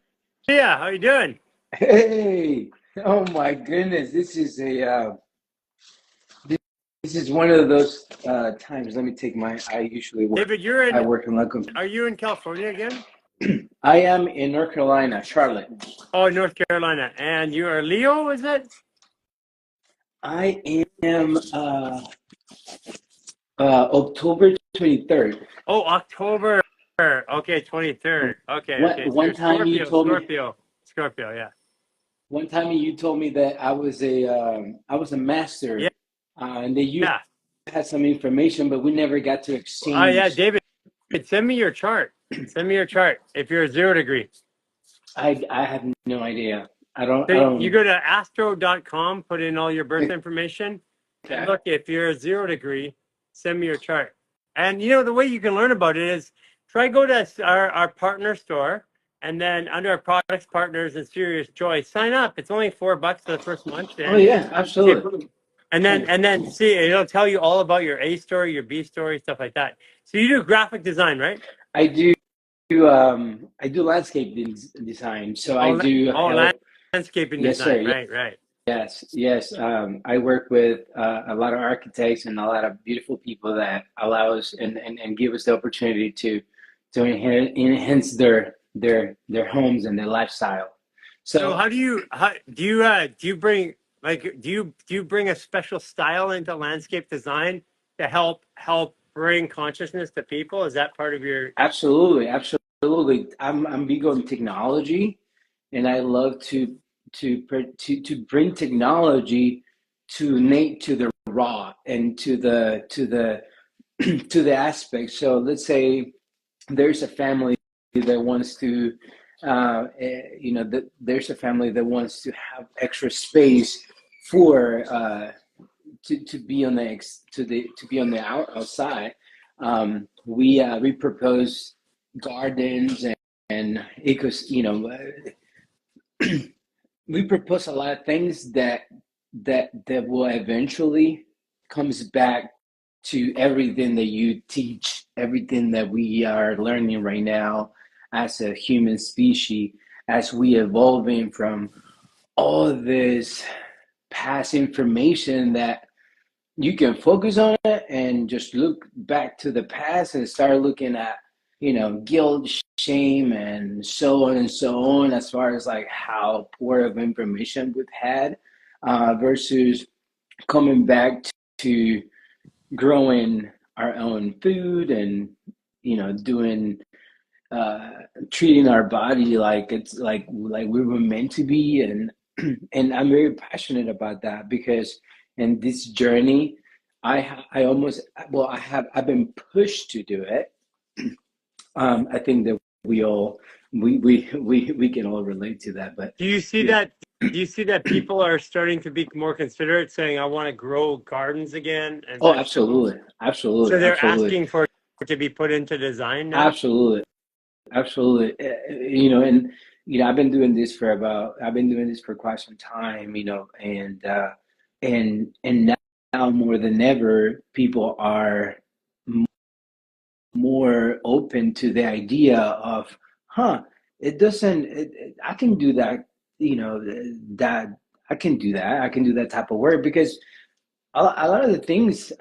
how you doing? Hey, oh my goodness, this is one of those times. Let me take I usually work. David, I work in Lincoln. Are you in California again? I am in North Carolina, Charlotte. Oh, North Carolina. And you are Leo, is it? I am October 23rd. Oh, October. Okay, 23rd. Okay. One time you told me Scorpio, yeah. One time you told me that I was a master. Yeah. And that you had some information, but we never got to exchange. Oh, yeah, David, send me your chart. Send me your chart if you're a 0 degree. I have no idea. So I you don't. go to astro.com, put in all your birth information, and Okay. look, if you're a 0 degree, send me your chart. And the way you can learn about it is try go to our partner store, and then under our products, partners, and serious choice, sign up. It's only $4 for the first month, Oh and yeah, absolutely. and then see, it'll tell you all about your A story, your B story, stuff like that. So you do graphic design, right? I do. I do landscape design, so I All do all help. landscaping Yes, sir. design, right, right. Yes, yes. I work with a lot of architects and a lot of beautiful people that allow us and give us the opportunity to enhance their homes and their lifestyle. So So how do you bring like do you bring a special style into landscape design to help bring consciousness to people? Is that part of your absolutely, absolutely. I'm big on technology, and I love to bring technology to the raw and to the to the aspect. So let's say there's a family that wants to there's a family that wants to have extra space for to be on to be on the outside. We propose gardens and ecos we propose a lot of things that will eventually comes back to everything that you teach, everything that we are learning right now as a human species, as we evolving from all this past information that you can focus on it and just look back to the past and start looking at guilt, shame, and so on as far as like how poor of information we've had versus coming back to growing our own food and doing treating our body like it's like we were meant to be. And I'm very passionate about that because in this journey I almost well I've been pushed to do it. I think that we all we can all relate to that, but do you see yeah. that do you see that people are starting to be more considerate, saying I want to grow gardens again and Oh, vegetables? absolutely, So absolutely, they're absolutely, asking for it to be put into design now? absolutely, absolutely. And I've been doing this for quite some time, and now more than ever, people are more open to the idea of, huh, it doesn't, I can do that, that I can do that type of work because a lot of the things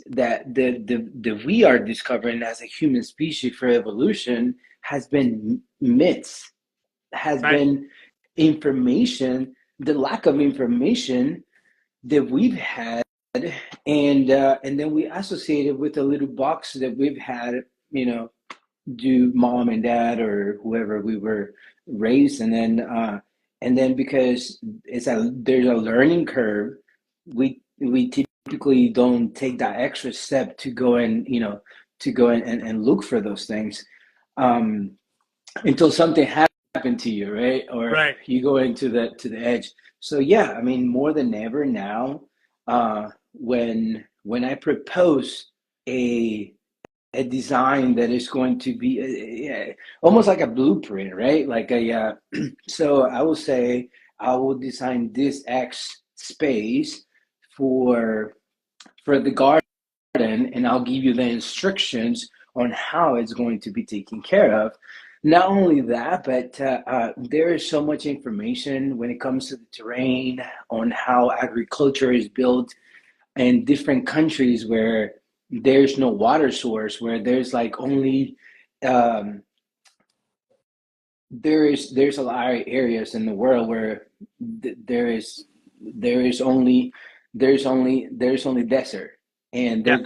that the we are discovering as a human species for evolution has been myths, has Right. been information, the lack of information that we've had, and then we associate it with a little box that we've had, do mom and dad or whoever we were raised, and then because there's a learning curve, we typically don't take that extra step to go and and look for those things um, until something happened to you, right? Or Right. you go into the edge. So yeah, I mean, more than ever now, when I propose a design that is going to be almost like a blueprint, right? Like so I will say I will design this X space for the garden, and I'll give you the instructions on how it's going to be taken care of. Not only that, but there is so much information when it comes to the terrain on how agriculture is built in different countries where there's no water source, where there's like only um, there's a lot of areas in the world where there is only there's only desert, and Yeah.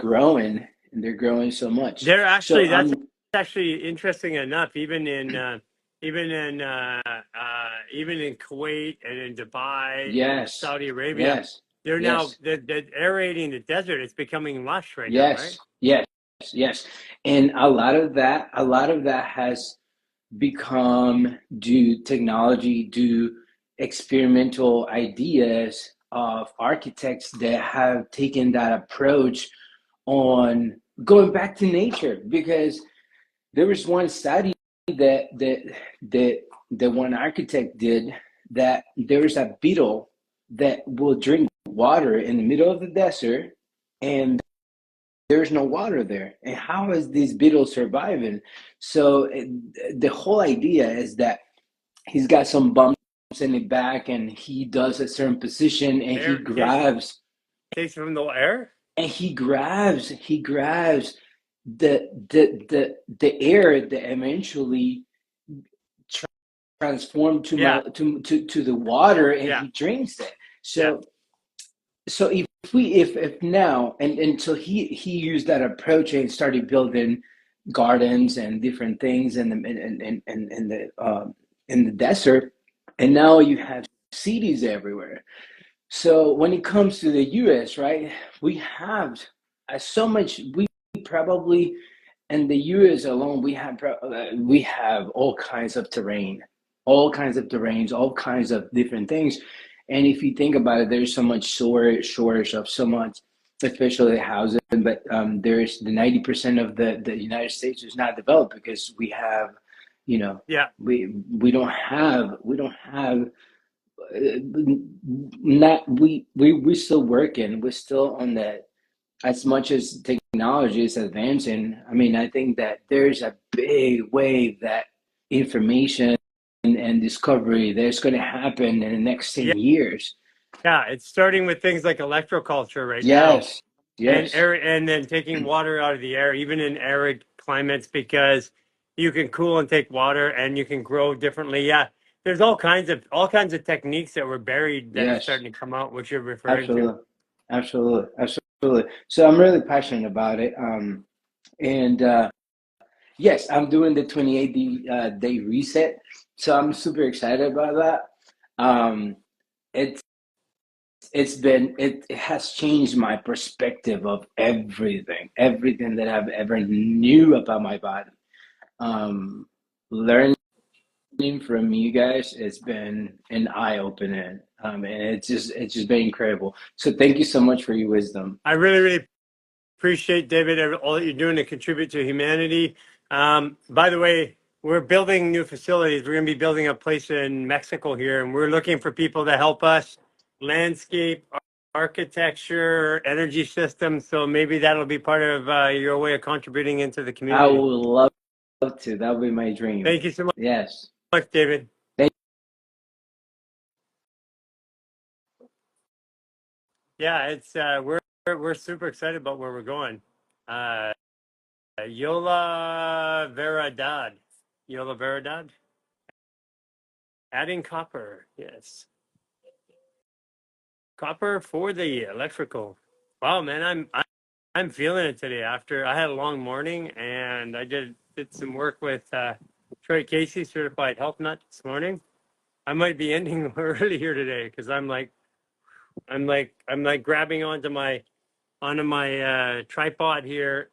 they're growing so much. They're So actually that's I'm actually interesting enough. Even in even in Kuwait and in Dubai and yes, Saudi Arabia, yes, they're now yes, they're aerating the desert. It's becoming lush right now, right? yes, yes, yes, and a lot of that has become due technology, due experimental ideas of architects that have taken that approach on going back to nature, because there was one study that one architect did, that there is a beetle that will drink water in the middle of the desert, and there's no water there. And how is this beetle surviving? So the whole idea is that he's got some bumps in the back, and he does a certain position, and he grabs, takes from the air, and he grabs the air that eventually transformed to the water, and he drinks it. So if now, and so he used that approach and started building gardens and different things in the desert, and now you have cities everywhere. So when it comes to the US, right, we have so much. We probably, in the US alone, we have all kinds of terrain, all kinds of terrains, all kinds of different things. And if you think about it, there's so much shortage of so much, especially housing. But there's the 90% of the United States is not developed because we have, we don't have we're still working. We're still on that. As much as technology is advancing, I mean, I think that there's a big wave that information and discovery that's going to happen in the next 10 years. Yeah, it's starting with things like electroculture right now. Yes. And then taking water out of the air, even in arid climates, because you can cool and take water, and you can grow differently. Yeah, there's all kinds of techniques that were buried that are starting to come out, which you're referring to. Absolutely. So I'm really passionate about it. Yes, I'm doing the 28 day reset. So I'm super excited about that. It has changed my perspective of everything that I've ever knew about my body. Learning from you guys, it's been an eye opener, and it's just been incredible. So thank you so much for your wisdom. I really, really appreciate, David, all that you're doing to contribute to humanity. By the way, we're building new facilities. We're going to be building a place in Mexico here, and we're looking for people to help us landscape, architecture, energy systems. So maybe that'll be part of your way of contributing into the community. I would love to. That would be my dream. Thank you so much. Yes. Much, David. Yeah, it's we're super excited about where we're going. Yola Veridad. Adding copper, yes. Copper for the electrical. Wow, man, I'm feeling it today. After I had a long morning, and I did some work with Troy Casey, certified health nut, this morning. I might be ending early here today because I'm like grabbing onto my tripod here,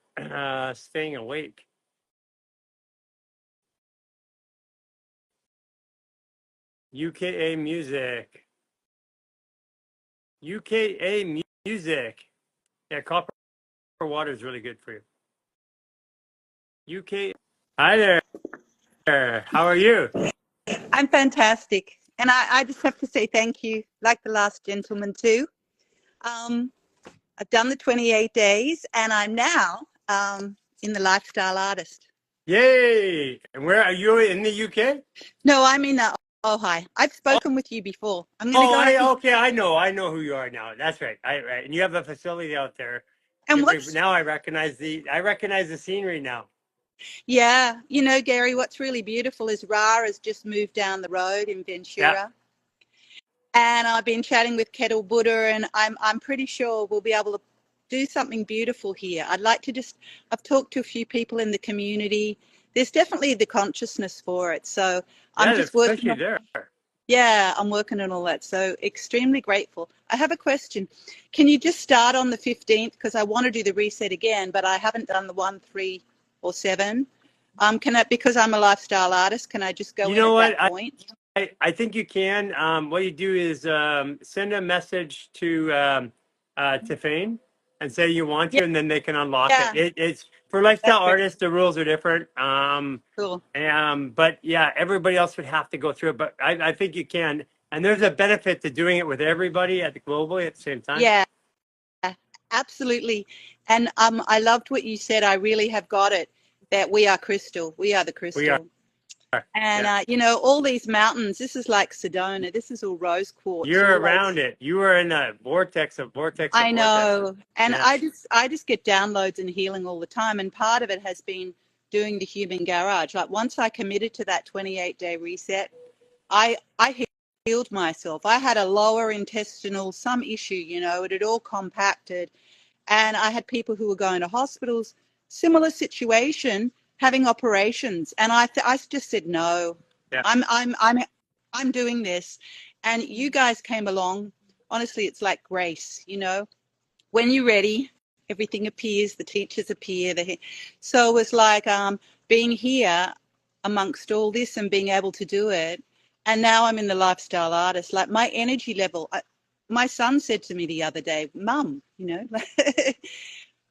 staying awake. UKA music. UKA music. Yeah, copper water is really good for you. UK. Hi there. How are you? I'm fantastic. And I just have to say thank you, like the last gentleman too. I've done the 28 days, and I'm now in the Lifestyle Artist. Yay! And where are you, in the UK? No, I'm in Ojai. I've spoken with you before. I'm going to go. Okay, I know who you are now. That's right. Right. And you have a facility out there. And now I recognize the scenery now. Yeah, you know, Gary, what's really beautiful is Ra has just moved down the road in Ventura. Yeah. And I've been chatting with Kettle Buddha, and I'm pretty sure we'll be able to do something beautiful here. I'd like to I've talked to a few people in the community. There's definitely the consciousness for it. So I'm just working there. Yeah, I'm working on all that. So extremely grateful. I have a question. Can you just start on the 15th? Because I want to do the reset again, but I haven't done the 1, 3, or 7. Because I'm a lifestyle artist, can I just go at that point? I think you can. What you do is send a message to Fane and say you want Yeah, to, and then they can unlock it. yeah, It's for lifestyle that's very artists. The rules are different. cool. But yeah, everybody else would have to go through it. But I think you can, and there's a benefit to doing it with everybody at the globally at the same time. Yeah, absolutely. And I loved what you said. I really have got it that we are crystal. We are the We are. crystal. And Yeah. you know, all these mountains. This is like Sedona. This is all rose quartz. You're All those. around it. You are in the vortex of vortex of I vortex. know, and Yeah. I just get downloads and healing all the time. And part of it has been doing the human garage. Like once I committed to that 28-day reset, I healed myself. I had a lower intestinal some issue, you know, it had all compacted, and I had people who were going to hospitals, similar situation, having operations, and I just said no. Yeah. I'm doing this, and you guys came along. Honestly, it's like grace, you know. When you're ready, everything appears. The teachers appear. So it was like being here amongst all this and being able to do it. And now I'm in the lifestyle artist. Like my energy level. My son said to me the other day, "Mum, you know."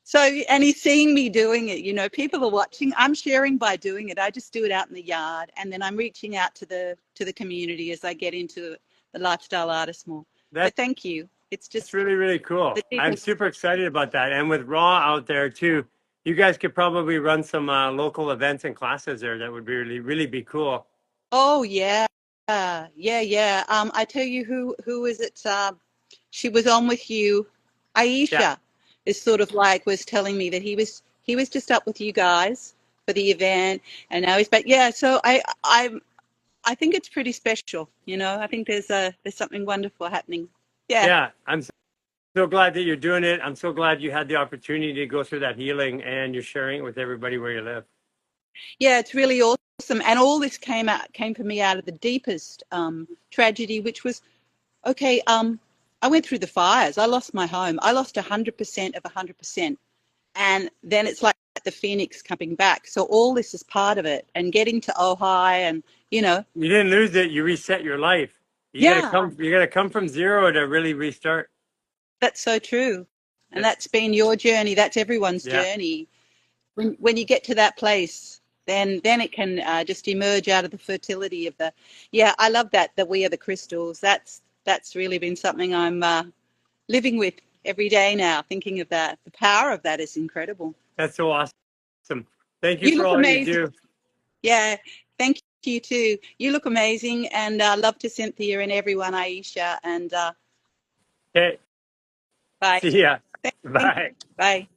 So, and he's seeing me doing it, you know, people are watching. I'm sharing by doing it. I just do it out in the yard, and then I'm reaching out to the community as I get into the lifestyle artist more. That's But thank you. It's just really, really cool. the I'm deepest. super excited about that. And with Raw out there too, you guys could probably run some local events and classes there. That would be really, really be cool. Oh yeah, yeah. I tell you who is it? She was on with you. Yeah. Aisha is sort of like was telling me that he was just up with you guys for the event, and now he's back. Yeah, so I think it's pretty special. You know, I think there's something wonderful happening. Yeah. Yeah. I'm so glad that you're doing it. I'm so glad you had the opportunity to go through that healing and you're sharing it with everybody where you live. Yeah, it's really awesome. And all this came for me out of the deepest tragedy, which was, okay, I went through the fires. I lost my home. I lost 100% of 100%. And then it's like the phoenix coming back. So all this is part of it, and getting to Ojai, and, you know. You didn't lose it. You reset your life. You gotta come from zero to really restart. That's so true. And that's been your journey. That's everyone's journey. When you get to that place, then it can just emerge out of the fertility of the. Yeah, I love that we are the crystals. That's really been something I'm living with every day now. Thinking of that, the power of that is incredible. That's so awesome. Thank you for all you do. Yeah, thank you too. You look amazing, and love to Cynthia and everyone, Aisha, and Okay. bye. See ya. Thank Bye. you. Bye.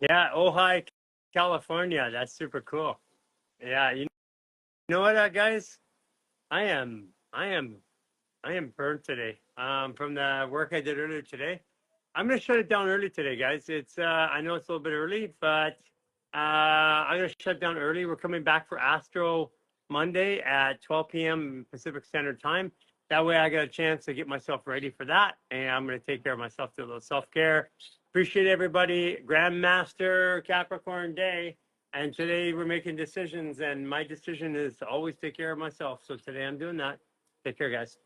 Yeah, Ojai, California. That's super cool. Yeah, you know what, guys? I am burnt today. From the work I did earlier today. I'm gonna shut it down early today, guys. It's I know it's a little bit early, but I'm gonna shut down early. We're coming back for Astro Monday at 12 p.m. Pacific Standard Time. That way I got a chance to get myself ready for that. And I'm going to take care of myself, do a little self-care. Appreciate everybody. Grandmaster Capricorn Day. And today we're making decisions. And my decision is to always take care of myself. So today I'm doing that. Take care, guys.